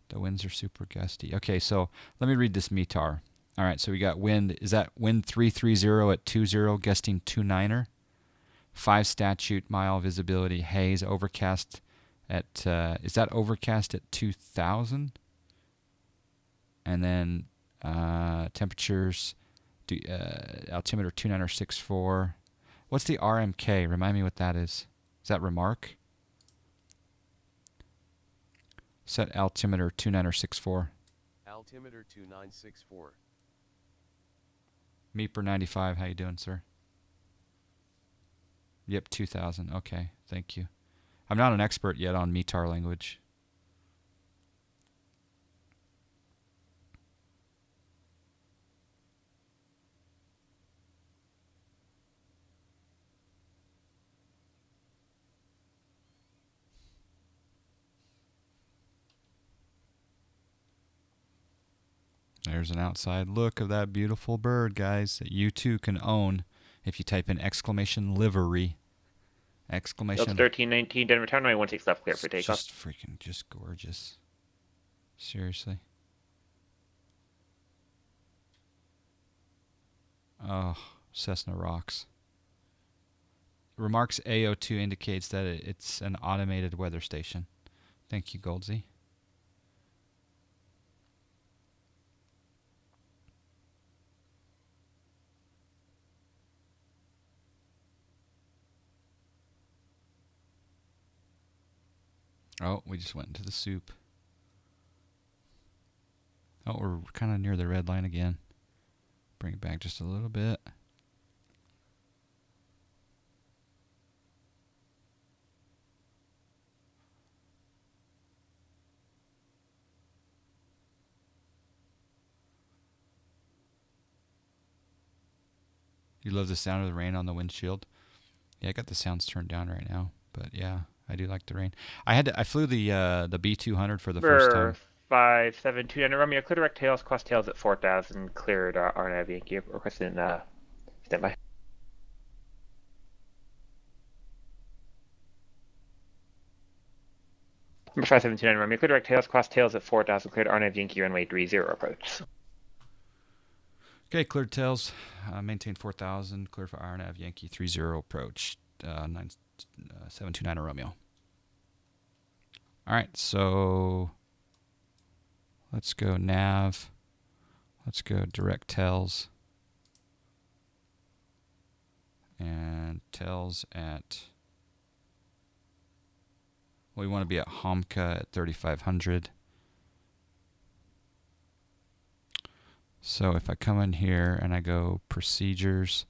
The winds are super gusty. Okay, so let me read this METAR. All right, so we got wind. Is that wind 330 at 20, gusting 29er? 5 statute mile visibility, haze, overcast at, is that overcast at 2000? And then temperatures, altimeter 2964. What's the RMK? Remind me what that is. Is that remark? Set altimeter 2964.
Altimeter 2964.
Meeper 95, how you doing, sir? Yep, 2000. Okay, thank you. I'm not an expert yet on METAR language. There's an outside look of that beautiful bird, guys, that you too can own if you type in exclamation livery. Exclamation.
Delta 1319, Denver Tower, runway 16 left, clear for takeoff.
Just freaking, just gorgeous. Seriously. Oh, Cessna rocks. Remarks AO2 indicates that it's an automated weather station. Thank you, Goldsy. Oh, we just went into the soup. Oh, we're kind of near the red line again. Bring it back just a little bit. You love the sound of the rain on the windshield? Yeah, I got the sounds turned down right now, but yeah, I do like the rain. I flew the B200 for the first time.
572, Romeo, clear direct tails, cross tails at 4,000, cleared RNAV Yankee, requesting standby. Number 5729, Romeo, clear direct tails, cross tails at 4,000, cleared RNAV Yankee, runway 30 approach.
Okay, cleared tails, maintain 4,000, clear for RNAV Yankee 30 approach, 729 Romeo. All right, so let's go nav. Let's go direct tails. And tails at, we want to be at Homka at 3,500. So if I come in here and I go procedures,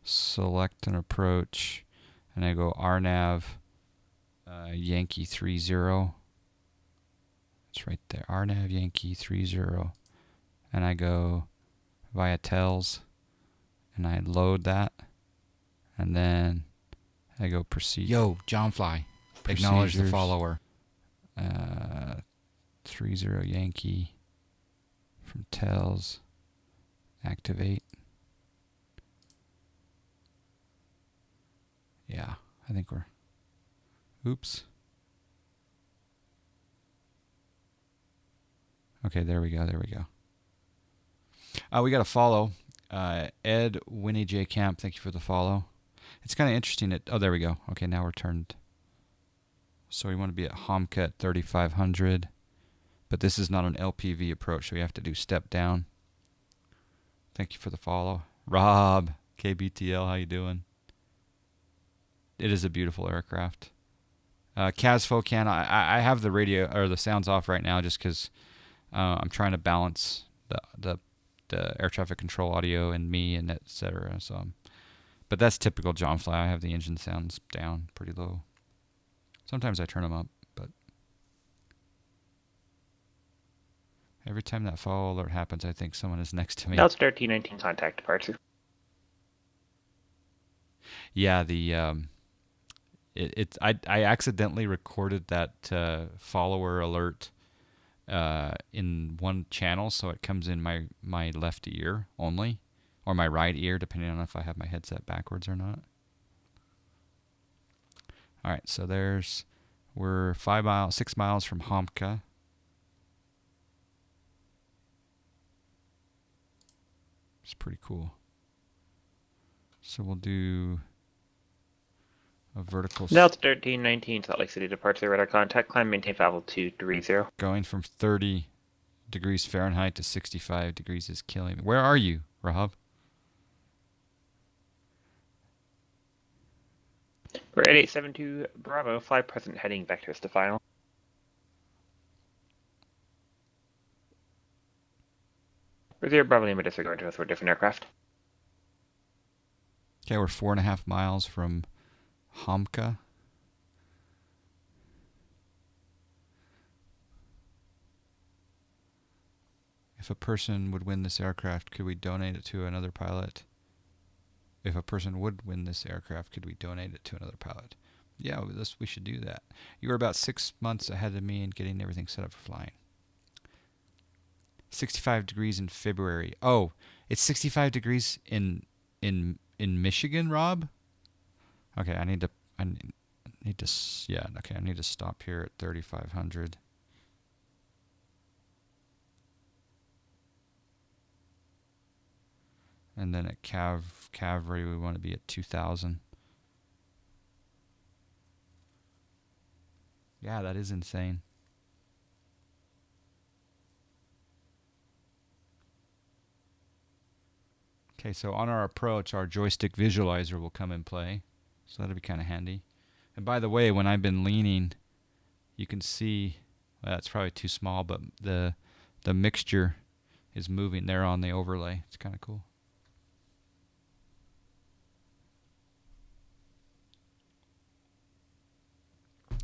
select an approach, and I go RNAV Yankee 30. It's right there, RNAV Yankee 30. And I go via tails, and I load that, and then I go proceed. Yo, John Fly, acknowledge the follower. 30 Yankee from tails. Activate. Yeah, I think we're... Oops. Okay, there we go, there we go. We got a follow. Ed Winnie J. Camp, thank you for the follow. It's kind of interesting. Oh, there we go. Okay, now we're turned. So we want to be at Homka at 3,500. But this is not an LPV approach, so we have to do step down. Thank you for the follow. Rob, KBTL, how you doing? It is a beautiful aircraft. Kaz Focan, I have the radio or the sounds off right now just because I'm trying to balance the air traffic control audio and me and etc. So, but that's typical John Fly. I have the engine sounds down pretty low. Sometimes I turn them up, but every time that follow alert happens, I think someone is next to me.
Delta 1319, contact departure.
Yeah, I accidentally recorded that follower alert in one channel, so it comes in my left ear only, or my right ear, depending on if I have my headset backwards or not. All right, so we're 6 miles from Homka. It's pretty cool. So we'll do a vertical.
Delta 1319, Salt Lake City departure, radar contact, climb, maintain level 230.
Going from 30 degrees Fahrenheit to 65 degrees is killing me. Where are you, Rob?
We're at 8872 Bravo, fly present heading vectors to final. Reserve Bravo Lima, disregard to us for a different aircraft.
Okay, we're 4.5 miles from Homka. If a person would win this aircraft, could we donate it to another pilot? If a person would win this aircraft, could we donate it to another pilot? Yeah, we should do that. You were about 6 months ahead of me in getting everything set up for flying. 65 degrees in February. Oh, it's 65 degrees in Michigan, Rob? Okay, I need to yeah, okay, I need to stop here at 3500. And then at Cavalry we want to be at 2000. Yeah, that is insane. Okay, so on our approach, our joystick visualizer will come in play. So that'll be kind of handy. And by the way, when I've been leaning, you can see, well, that's probably too small, but the mixture is moving there on the overlay. It's kind of cool.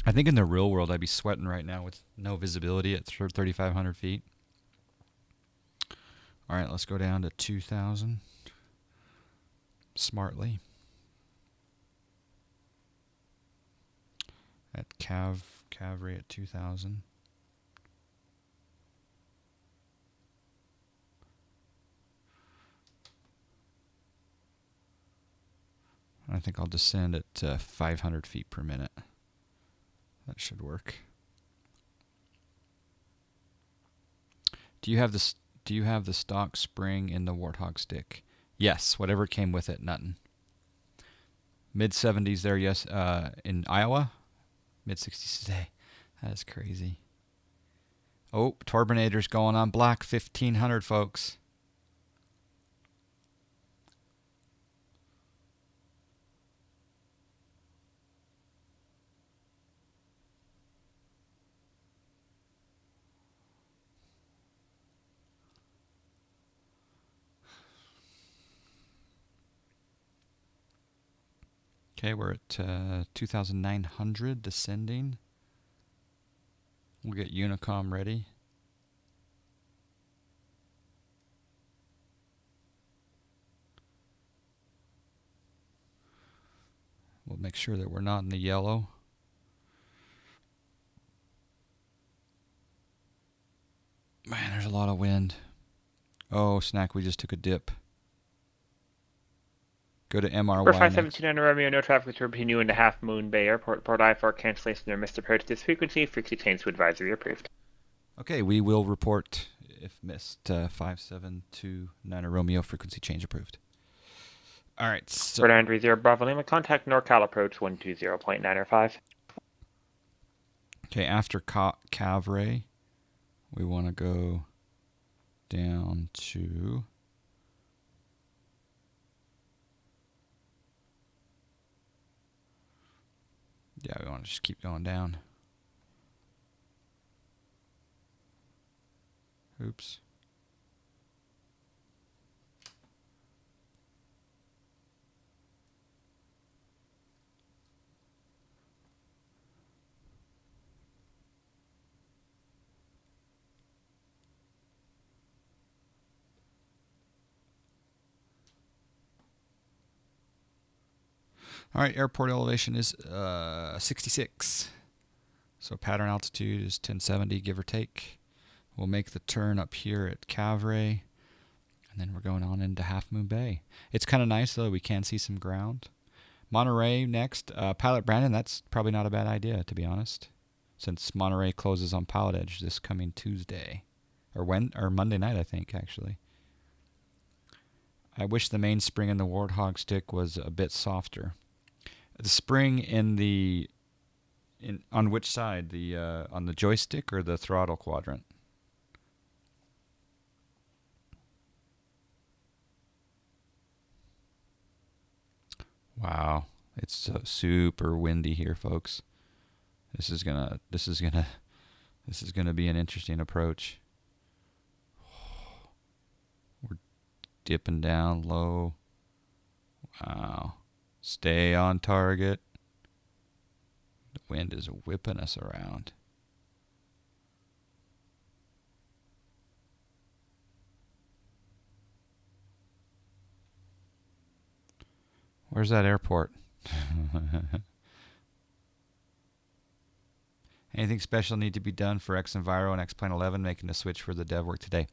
I think in the real world, I'd be sweating right now with no visibility at 3,500 feet. All right, let's go down to 2,000 smartly. At Cavalry at 2,000. I think I'll descend at 500 feet per minute. That should work. Do you have the stock spring in the Warthog stick? Yes, whatever came with it, nothing. Mid 70s there, yes. In Iowa, mid 60s today. That is crazy. Oh, turbinator's going on black. 1,500, folks. Okay, we're at 2,900 descending. We'll get Unicom ready. We'll make sure that we're not in the yellow. Man, there's a lot of wind. Oh, snack, we just took a dip. Go to MRY.
For 517 Romeo, no traffic to continue into Half Moon Bay Airport. Port I-4 cancellation or missed approach this frequency. Frequency change to advisory approved.
Okay, we will report if missed. 5729 Romeo, frequency change approved. All right. So
Port Andrew 0 Bravo Lima, contact NorCal approach 120.905.
Okay, after Cavalry, we want to go down to... Yeah, we want to just keep going down. Oops. All right, airport elevation is 66. So pattern altitude is 1070, give or take. We'll make the turn up here at Cavalry, and then we're going on into Half Moon Bay. It's kind of nice, though. We can see some ground. Monterey next. Pilot Brandon, that's probably not a bad idea, to be honest, since Monterey closes on Pilotedge this coming Tuesday. Or Monday night, I think, actually. I wish the mainspring in the Warthog stick was a bit softer. The spring on which side? On the joystick or the throttle quadrant? Wow, it's super windy here, folks. This is gonna be an interesting approach. We're dipping down low. Wow. Stay on target. The wind is whipping us around. Where's that airport? Anything special need to be done for X Enviro and X-Plane 11 making the switch for the dev work today?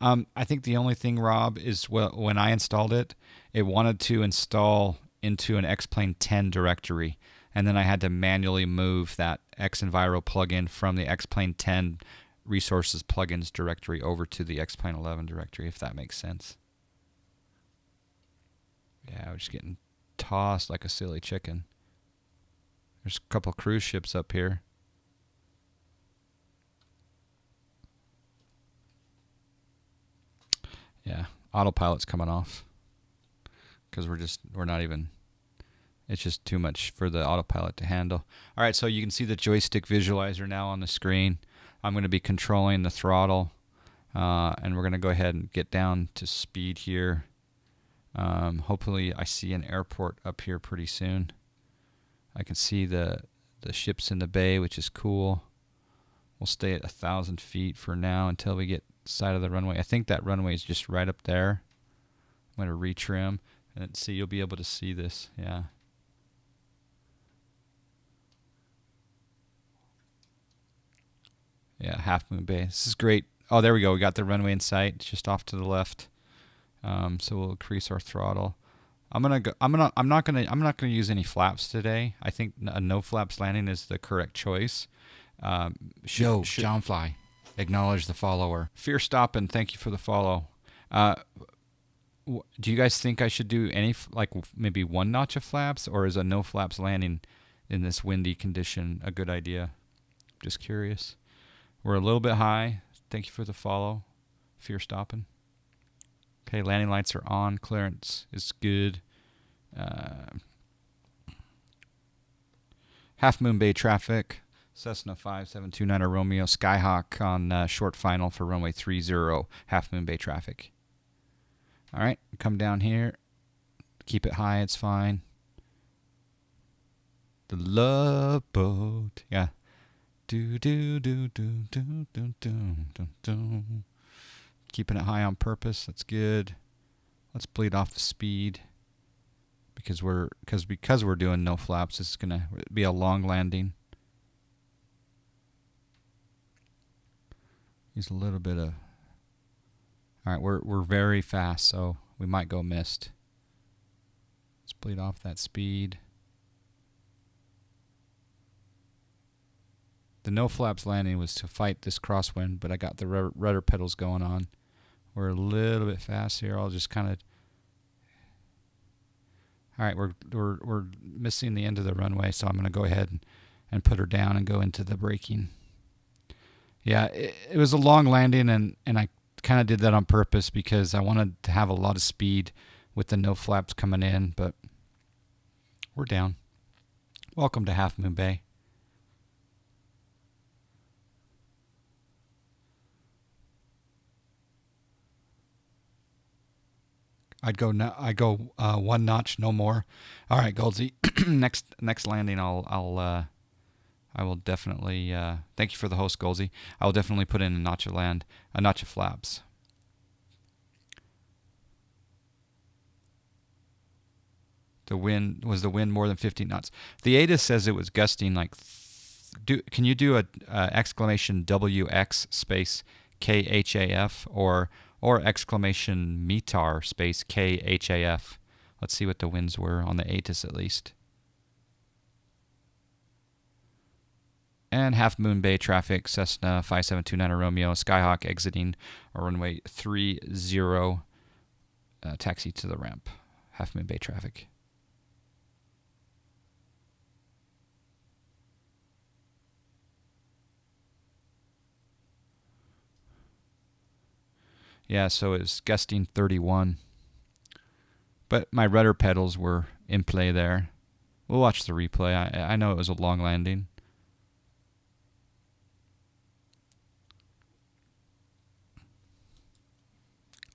I think the only thing, Rob, is when I installed it, it wanted to install into an X-Plane 10 directory, and then I had to manually move that X Enviro plugin from the X-Plane 10 resources plugins directory over to the X-Plane 11 directory, if that makes sense. Yeah, we're just getting tossed like a silly chicken. There's a couple cruise ships up here. Yeah, autopilot's coming off because we're not even. It's just too much for the autopilot to handle. All right, so you can see the joystick visualizer now on the screen. I'm going to be controlling the throttle, and we're going to go ahead and get down to speed here. Hopefully, I see an airport up here pretty soon. I can see the ships in the bay, which is cool. We'll stay at 1,000 feet for now until we get side of the runway. I think that runway is just right up there. I'm going to retrim and see. You'll be able to see this. Yeah. Yeah, Half Moon Bay. This is great. Oh, there we go. We got the runway in sight. It's just off to the left. So we'll increase our throttle. I'm not gonna use any flaps today. I think a no flaps landing is the correct choice. John Fly, acknowledge the follower. Fear Stoppin', thank you for the follow. Do you guys think I should do any maybe one notch of flaps, or is a no flaps landing in this windy condition a good idea? Just curious. We're a little bit high. Thank you for the follow. Fear Stoppin'. Okay, landing lights are on. Clearance is good. Half Moon Bay traffic. Cessna 5729 Romeo Skyhawk on short final for runway 30. Half Moon Bay traffic. All right, come down here. Keep it high. It's fine. The Love Boat. Yeah. Do do do do do do do do do. Keeping it high on purpose. That's good. Let's bleed off the speed because we're doing no flaps. This is gonna be a long landing. Use a little bit of. All right, we're very fast, so we might go missed. Let's bleed off that speed. The no flaps landing was to fight this crosswind, but I got the rudder pedals going on. We're a little bit fast here. I'll just kind of. All right, we're missing the end of the runway, so I'm going to go ahead and put her down and go into the braking. Yeah, it was a long landing, and I kind of did that on purpose because I wanted to have a lot of speed with the no flaps coming in, but we're down. Welcome to Half Moon Bay. I go one notch, no more. All right, Goldsy. next landing, I will definitely thank you for the host, Goldsy. I will definitely put in a notch of flaps. The wind more than 15 knots. The ATIS says it was gusting like. Can you do a exclamation WX space KHAF or exclamation METAR space KHAF? Let's see what the winds were on the ATIS at least. And Half Moon Bay traffic, Cessna 5729 Romeo, Skyhawk exiting runway 30, taxi to the ramp. Half Moon Bay traffic. Yeah, so it was gusting 31. But my rudder pedals were in play there. We'll watch the replay. I know it was a long landing.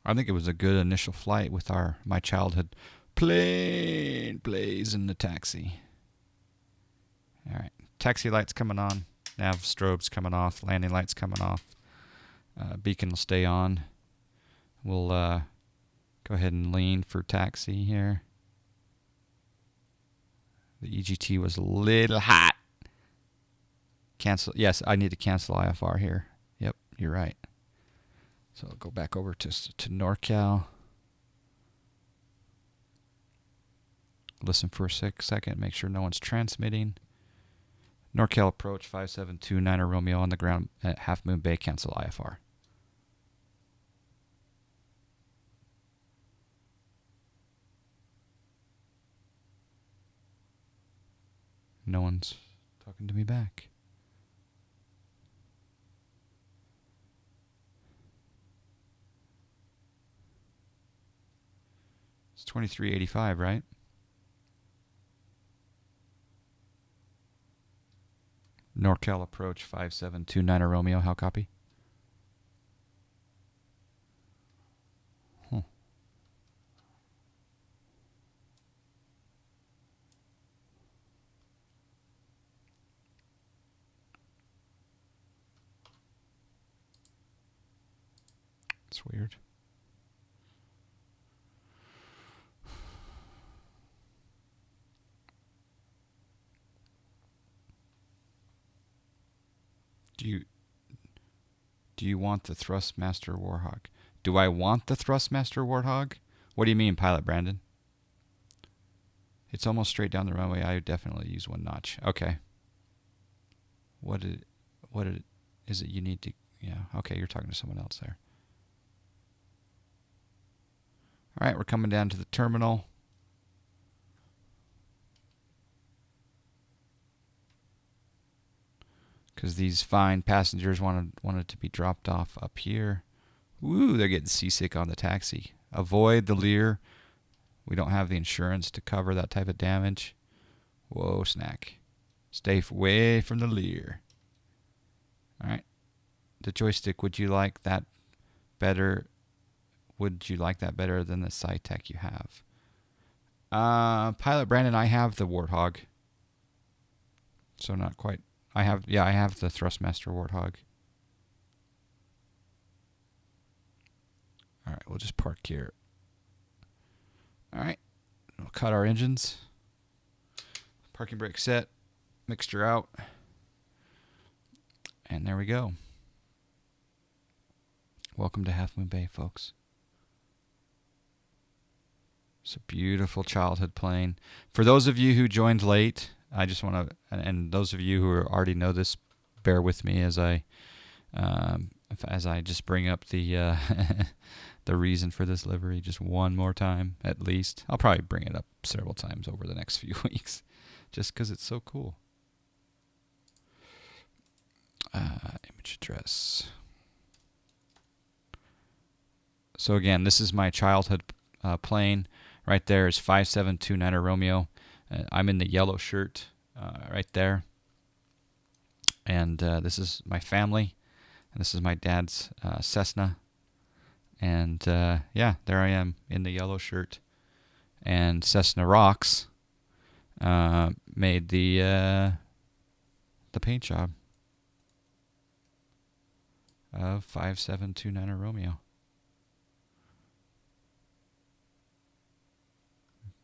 I think it was a good initial flight with my childhood plane blazing the taxi. All right, taxi lights coming on. Nav strobes coming off. Landing lights coming off. Beacon will stay on. We'll go ahead and lean for taxi here. The EGT was a little hot. Cancel. Yes, I need to cancel IFR here. Yep, you're right. So I'll go back over to NorCal. Listen for a second. Make sure no one's transmitting. NorCal approach 5729 Romeo on the ground at Half Moon Bay. Cancel IFR. No one's talking to me back. It's 2385, right? NorCal approach 5729 Romeo. How copy? It's weird. Do you want the Thrustmaster Warhog? Do I want the Thrustmaster Warhog? What do you mean, Pilot Brandon? It's almost straight down the runway. I would definitely use one notch. Okay. What is it you need to... Yeah, okay, you're talking to someone else there. All right, we're coming down to the terminal. Because these fine passengers wanted to be dropped off up here. Woo, they're getting seasick on the taxi. Avoid the Lear. We don't have the insurance to cover that type of damage. Whoa, snack. Stay away from the Lear. All right. The joystick, would you like that better? Would you like that better than the SciTech you have? Pilot Brandon, I have the Warthog. So not quite. I have the Thrustmaster Warthog. All right, we'll just park here. All right, we'll cut our engines. Parking brake set. Mixture out. And there we go. Welcome to Half Moon Bay, folks. It's a beautiful childhood plane. For those of you who joined late, I just want to, and those of you who already know this, bear with me as I just bring up the the reason for this livery just one more time at least. I'll probably bring it up several times over the next few weeks, just because it's so cool. Image address. So again, this is my childhood plane. Right there is 5729 Romeo. I'm in the yellow shirt right there. And this is my family. And this is my dad's Cessna. And yeah, there I am in the yellow shirt. And Cessna Rocks made the paint job of 5729 Romeo.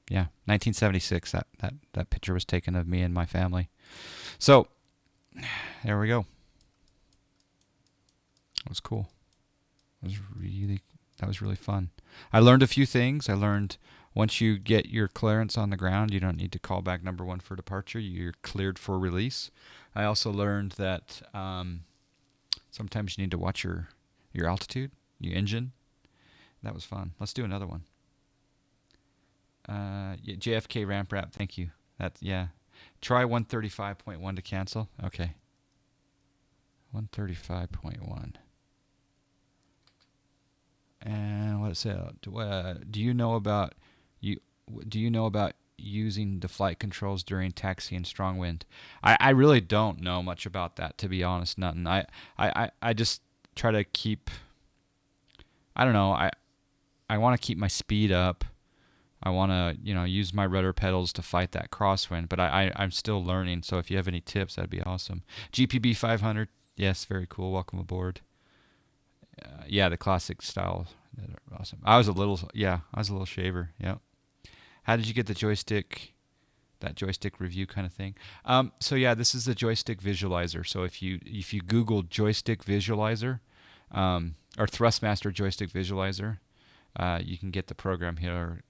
Yeah, 1976. That picture was taken of me and my family. So there we go. It was cool. That was really fun. I learned a few things. I learned once you get your clearance on the ground, you don't need to call back number 1 for departure. You're cleared for release. I also learned that sometimes you need to watch your altitude, your engine. That was fun. Let's do another one. Yeah, JFK ramp wrap. Thank you. Yeah. Try 135.1 to cancel. Okay. 135.1. And what it said? Do you know about using the flight controls during taxi and strong wind? I really don't know much about that, to be honest. Nothing. I just try to keep. I don't know. I want to keep my speed up. I want to, use my rudder pedals to fight that crosswind, but I'm still learning. So if you have any tips, that'd be awesome. GPB 500, yes, very cool. Welcome aboard. Yeah, the classic style, awesome. I was a little shaver. Yep. How did you get the joystick that joystick review kind of thing. So yeah, this is the joystick visualizer. So if you Google joystick visualizer or Thrustmaster joystick visualizer, you can get the program here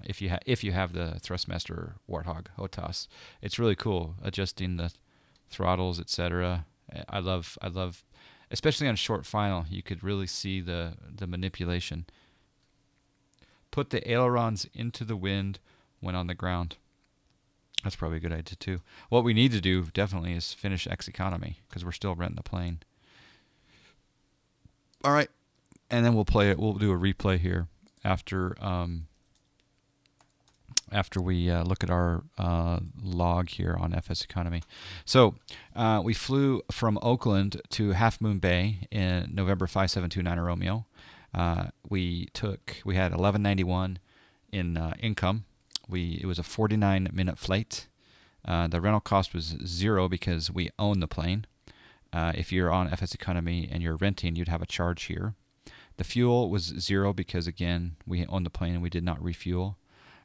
if you have the Thrustmaster Warthog HOTAS. It's really cool, adjusting the throttles, etc. I love, especially on short final, you could really see the manipulation. Put the ailerons into the wind when on the ground. That's probably a good idea too. What we need to do definitely is finish X economy because we're still renting the plane. All right, and then we'll play it. We'll do a replay here after we look at our log here on FS economy. So we flew from Oakland to Half Moon Bay in November 5729 Romeo. We had 1191 in income. It was a 49-minute flight. The rental cost was 0 because we own the plane. If you're on FS economy and you're renting, you'd have a charge here. The fuel was 0 because, again, we own the plane and we did not refuel.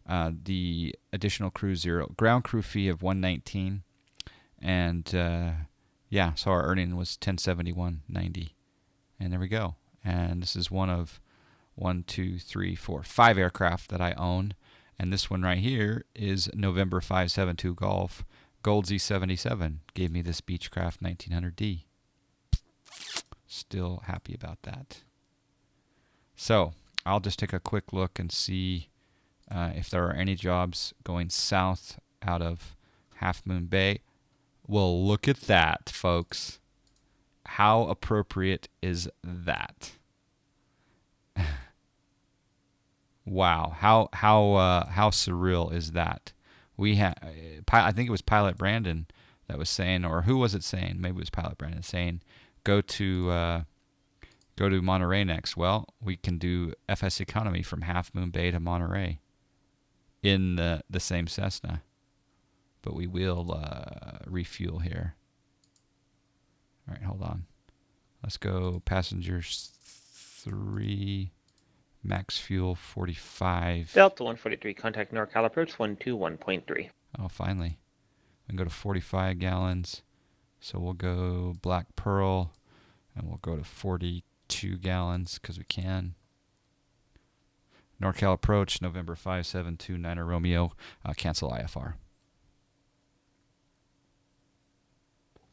The additional crew 0. Ground crew fee of 119. And so our earning was 1071.90. And there we go. And this is one of 5 aircraft that I own. And this one right here is November 572 Golf Gold Z77. Gave me this Beechcraft 1900D. Still happy about that. So I'll just take a quick look and see if there are any jobs going south out of Half Moon Bay. Well, look at that, folks. How appropriate is that? Wow, how surreal is that? I think it was Pilot Brandon that was saying, or who was it saying? Maybe it was Pilot Brandon saying, go to Monterey next. Well, we can do FS economy from Half Moon Bay to Monterey in the same Cessna, but we will refuel here. All right, hold on. Let's go passengers 3. Max fuel 45.
Delta 143, contact NorCal approach 121.3.
Oh, finally. We can go to 45 gallons. So we'll go Black Pearl, and we'll go to 42 gallons because we can. NorCal approach, November 5729 Romeo. Cancel IFR.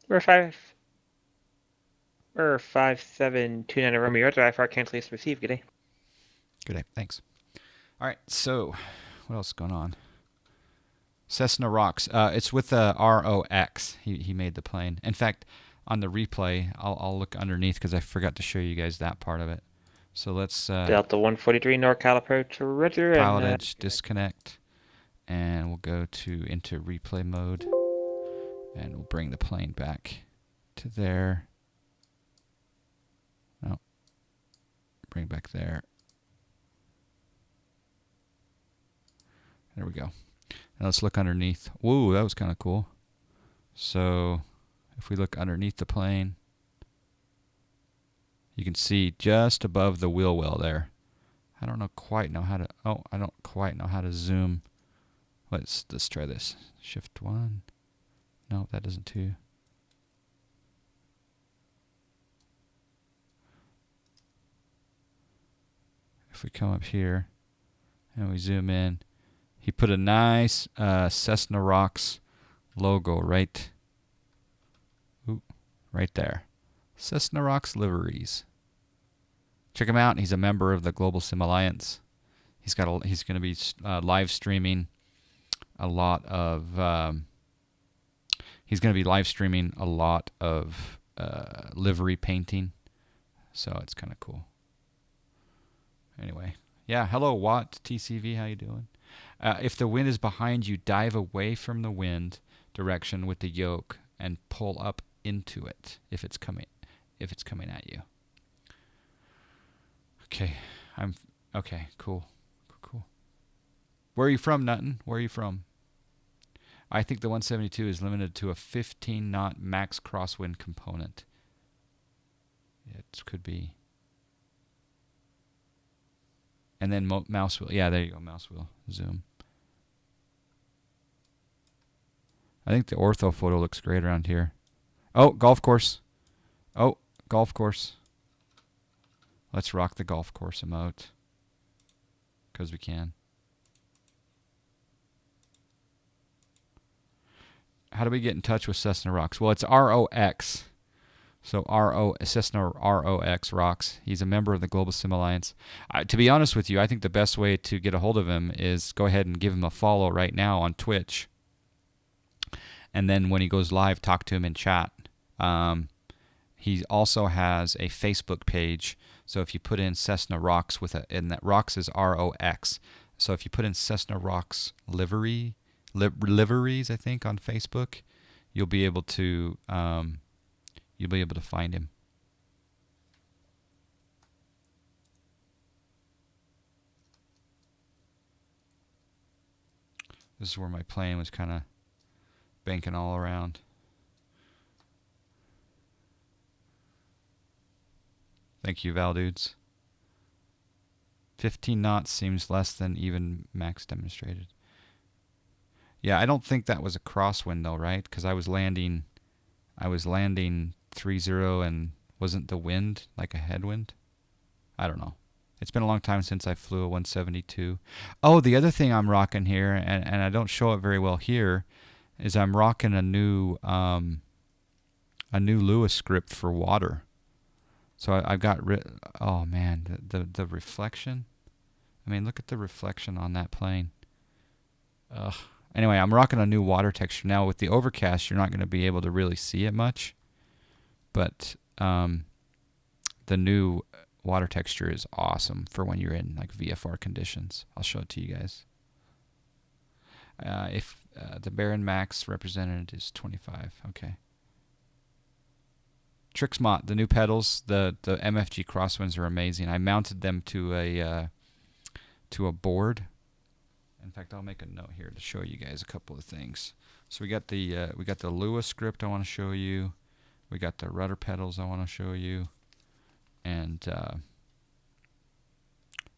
We're 5729 Romeo. IFR cancellation received. Good day.
Good day. Thanks. All right. So, what else is going on? Cessna rocks. It's with the ROX. He made the plane. In fact, on the replay, I'll look underneath because I forgot to show you guys that part of it. So let's
Delta 143 NorCal approach. Roger.
Pilotedge disconnect, and we'll go into replay mode, and we'll bring the plane back to there. No. Bring back there. There we go. Now let's look underneath. Whoa, that was kind of cool. So if we look underneath the plane, you can see just above the wheel well there. I don't quite know how to zoom. Let's try this. Shift 1. No, that doesn't too. If we come up here and we zoom in, he put a nice Cessna Rocks logo right there. Cessna Rocks liveries. Check him out. He's a member of the Global Sim Alliance. He's going to be live streaming a lot of. He's going to be live streaming a lot of livery painting, so it's kind of cool. Anyway, yeah. Hello, Watt TCV. How you doing? If the wind is behind you, dive away from the wind direction with the yoke and pull up into it if it's coming at you. Okay, okay. Cool. Where are you from, Nutton? Where are you from? I think the 172 is limited to a 15-knot max crosswind component. It could be. And then mouse wheel. Yeah, there you go. Mouse wheel. Zoom. I think the ortho photo looks great around here. Oh, golf course. Oh, golf course. Let's rock the golf course emote. Because we can. How do we get in touch with Cessna Rocks? Well, it's ROX. So Cessna ROX Rocks. He's a member of the Global Sim Alliance. To be honest with you, I think the best way to get a hold of him is go ahead and give him a follow right now on Twitch. And then when he goes live, talk to him in chat. He also has a Facebook page. So if you put in Cessna Rocks and that Rocks is ROX. So if you put in Cessna Rocks liveries, I think, on Facebook, you'll be able to find him. This is where my plane was kind of banking all around. Thank you, Val Dudes. 15 knots seems less than even max demonstrated. Yeah, I don't think that was a crosswind though, right? Because I was landing 3-0 and wasn't the wind like a headwind? I don't know. It's been a long time since I flew a 172. Oh, the other thing I'm rocking here, and I don't show it very well here, is I'm rocking a new Lewis script for water. So I've got, oh man, the reflection. I mean, look at the reflection on that plane. Ugh. Anyway, I'm rocking a new water texture. Now with the overcast, you're not going to be able to really see it much. But the new water texture is awesome for when you're in like VFR conditions. I'll show it to you guys. If the Baron Max represented is 25. Okay. Trixmont, the new pedals, the MFG crosswinds are amazing. I mounted them to a board. In fact, I'll make a note here to show you guys a couple of things. So we got the Lewis script I want to show you. We got the rudder pedals I want to show you. And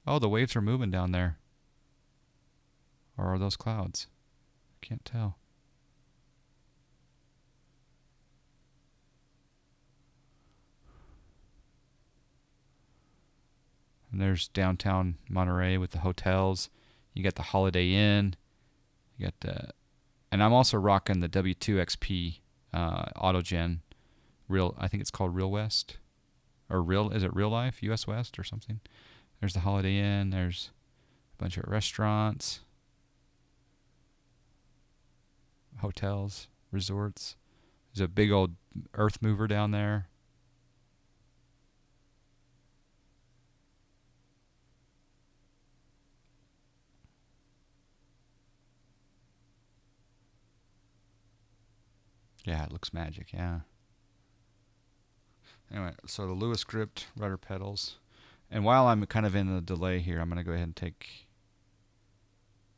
oh, the waves are moving down there. Or are those clouds? I can't tell. And there's downtown Monterey with the hotels. You got the Holiday Inn. You got the, and I'm also rocking the W2XP Autogen. I think it's called Real West, or is it Real Life US West or something? There's the Holiday Inn. There's a bunch of restaurants, hotels, resorts. There's a big old earth mover down there. Yeah, it looks magic, yeah. Anyway, so the Lewis script, rudder pedals. And while I'm kind of in a delay here, I'm going to go ahead and take...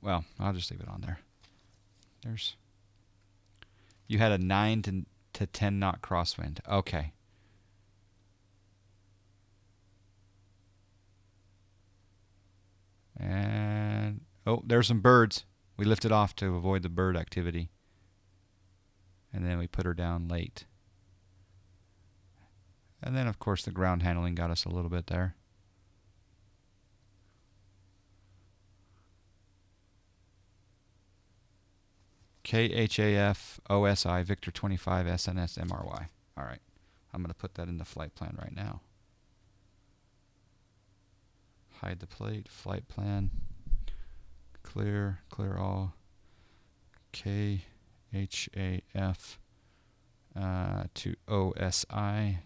Well, I'll just leave it on there. You had a 9 to 10 knot crosswind. Okay. And... Oh, there's some birds. We lifted off to avoid the bird activity. And then we put her down late. And then, of course, the ground handling got us a little bit there. KHAF OSI Victor 25 SNS MRY. All right. I'm going to put that in the flight plan right now. Hide the plate, flight plan. Clear all. KHAF to OSI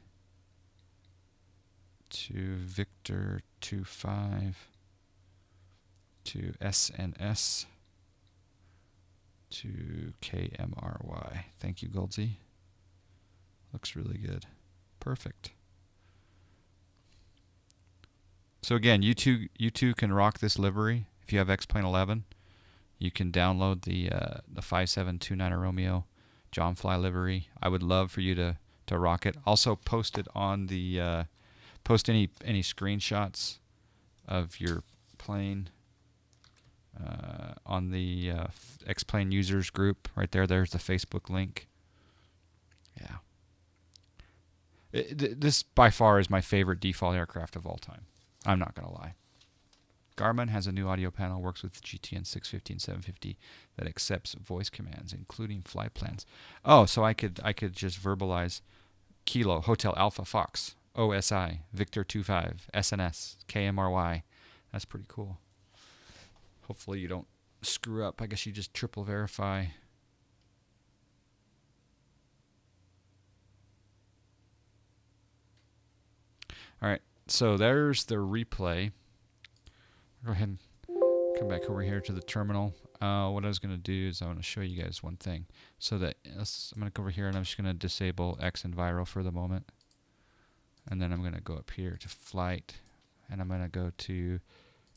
to Victor 25 to SNS to KMRY. Thank you, Goldsy. Looks really good. Perfect. So again, you two can rock this livery. If you have X-Plane 11, you can download the 5729 Romeo John Fly livery. I would love for you to rock it. Also post it on the post any screenshots of your plane on the X-Plane users group right there. There's the Facebook link. Yeah. This by far is my favorite default aircraft of all time. I'm not going to lie. Garmin has a new audio panel, works with GTN 650 and 750 that accepts voice commands, including flight plans. Oh, so I could just verbalize Kilo, Hotel Alpha Fox, OSI, Victor 25, SNS, KMRY. That's pretty cool. Hopefully you don't screw up. I guess you just triple verify. All right, so there's the replay. Go ahead and come back over here to the terminal. What I was going to do is I want to show you guys one thing. So that I'm going to go over here and I'm just going to disable X and Viral for the moment. And then I'm going to go up here to Flight. And I'm going to go to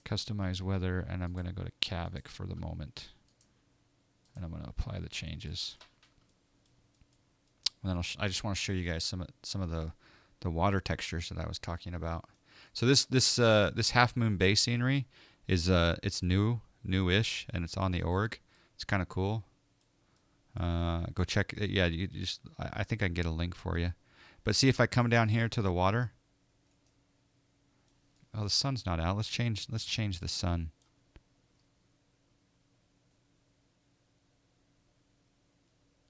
Customize Weather. And I'm going to go to KAVIK for the moment. And I'm going to apply the changes. And then I just want to show you guys some of the water textures that I was talking about. So this Half Moon Bay scenery is it's newish, and it's on the org. It's kind of cool. Go check it. Yeah, I think I can get a link for you. But see if I come down here to the water. Oh, the sun's not out. Let's change the sun.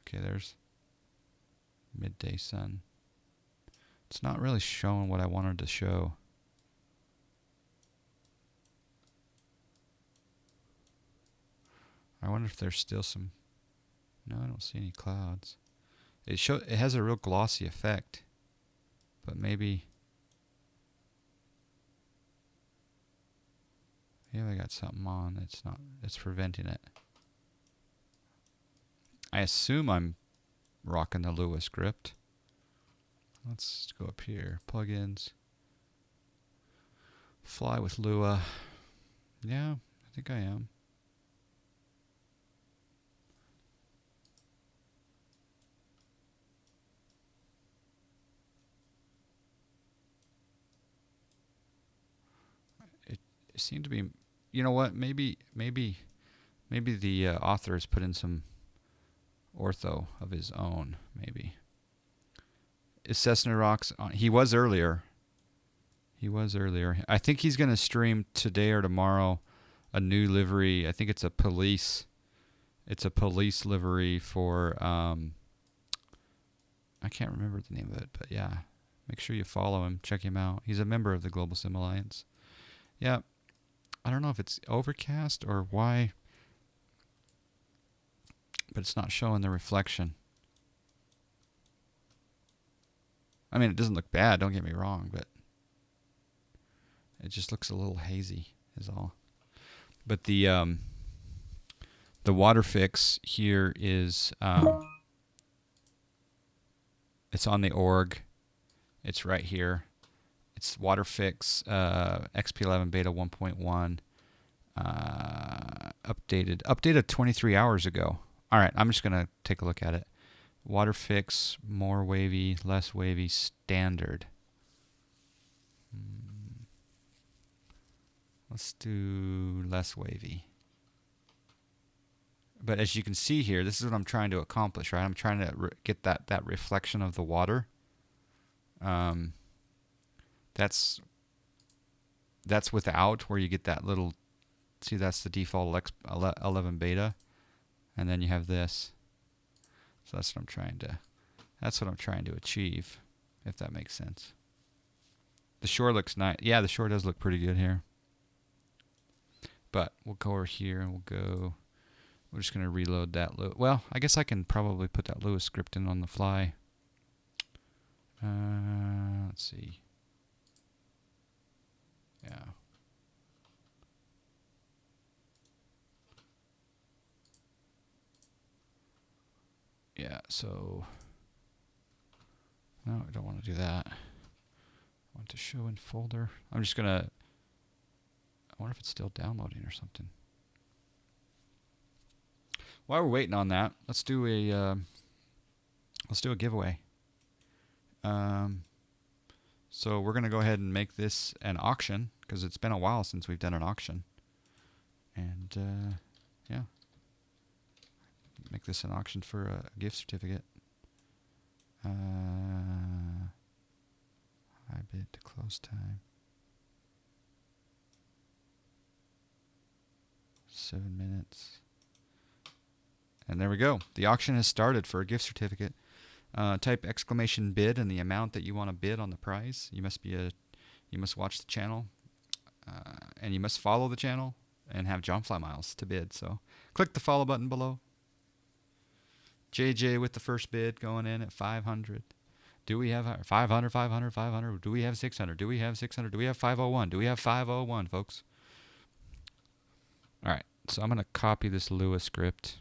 Okay, there's midday sun. It's not really showing what I wanted to show. I wonder if there's still some. No, I don't see any clouds. It has a real glossy effect, but maybe I got something on that's not. It's preventing it. I assume I'm rocking the Lua script. Let's go up here. Plugins. Fly with Lua. Yeah, I think I am. It seemed to be, you know what? Maybe the author has put in some ortho of his own. Maybe. Is Cessna Rocks on? He was earlier. I think he's going to stream today or tomorrow a new livery. I think it's a police. It's a police livery for. I can't remember the name of it, but yeah. Make sure you follow him. Check him out. He's a member of the Global Sim Alliance. Yeah. I don't know if it's overcast or why, but it's not showing the reflection. I mean, it doesn't look bad, don't get me wrong, but it just looks a little hazy is all. But the water fix here is it's on the org. It's right here. It's water fix XP11 beta 1.1 updated 23 hours ago. All right, I'm just going to take a look at it. Water fix, more wavy, less wavy, standard. Let's do less wavy. But as you can see here, this is what I'm trying to accomplish, right? I'm trying to get that reflection of the water. That's without, where you get that little. See, that's the default 11 beta, and then you have this. So that's what I'm trying to. That's what I'm trying to achieve, if that makes sense. The shore looks nice. Yeah, the shore does look pretty good here. But we'll go over here and we'll go. We're just going to reload that. Well, I guess I can probably put that Lua script in on the fly. Let's see. Yeah. Yeah, so. No, I don't want to do that. I want to show in folder. I'm just going to. I wonder if it's still downloading or something. While we're waiting on that, let's do a giveaway. So we're going to go ahead and make this an auction, because it's been a while since we've done an auction. And yeah, make this an auction for a gift certificate. High bid to close time. 7 minutes. And there we go. The auction has started for a gift certificate. Type exclamation bid and the amount that you want to bid on the prize. You must watch the channel, and you must follow the channel and have John Fly Miles to bid. So click the follow button below. JJ with the first bid going in at 500. Do we have 500, 500, 500? Do we have 600? Do we have 600? Do we have 501? Do we have 501, folks? All right, so I'm going to copy this Lua script.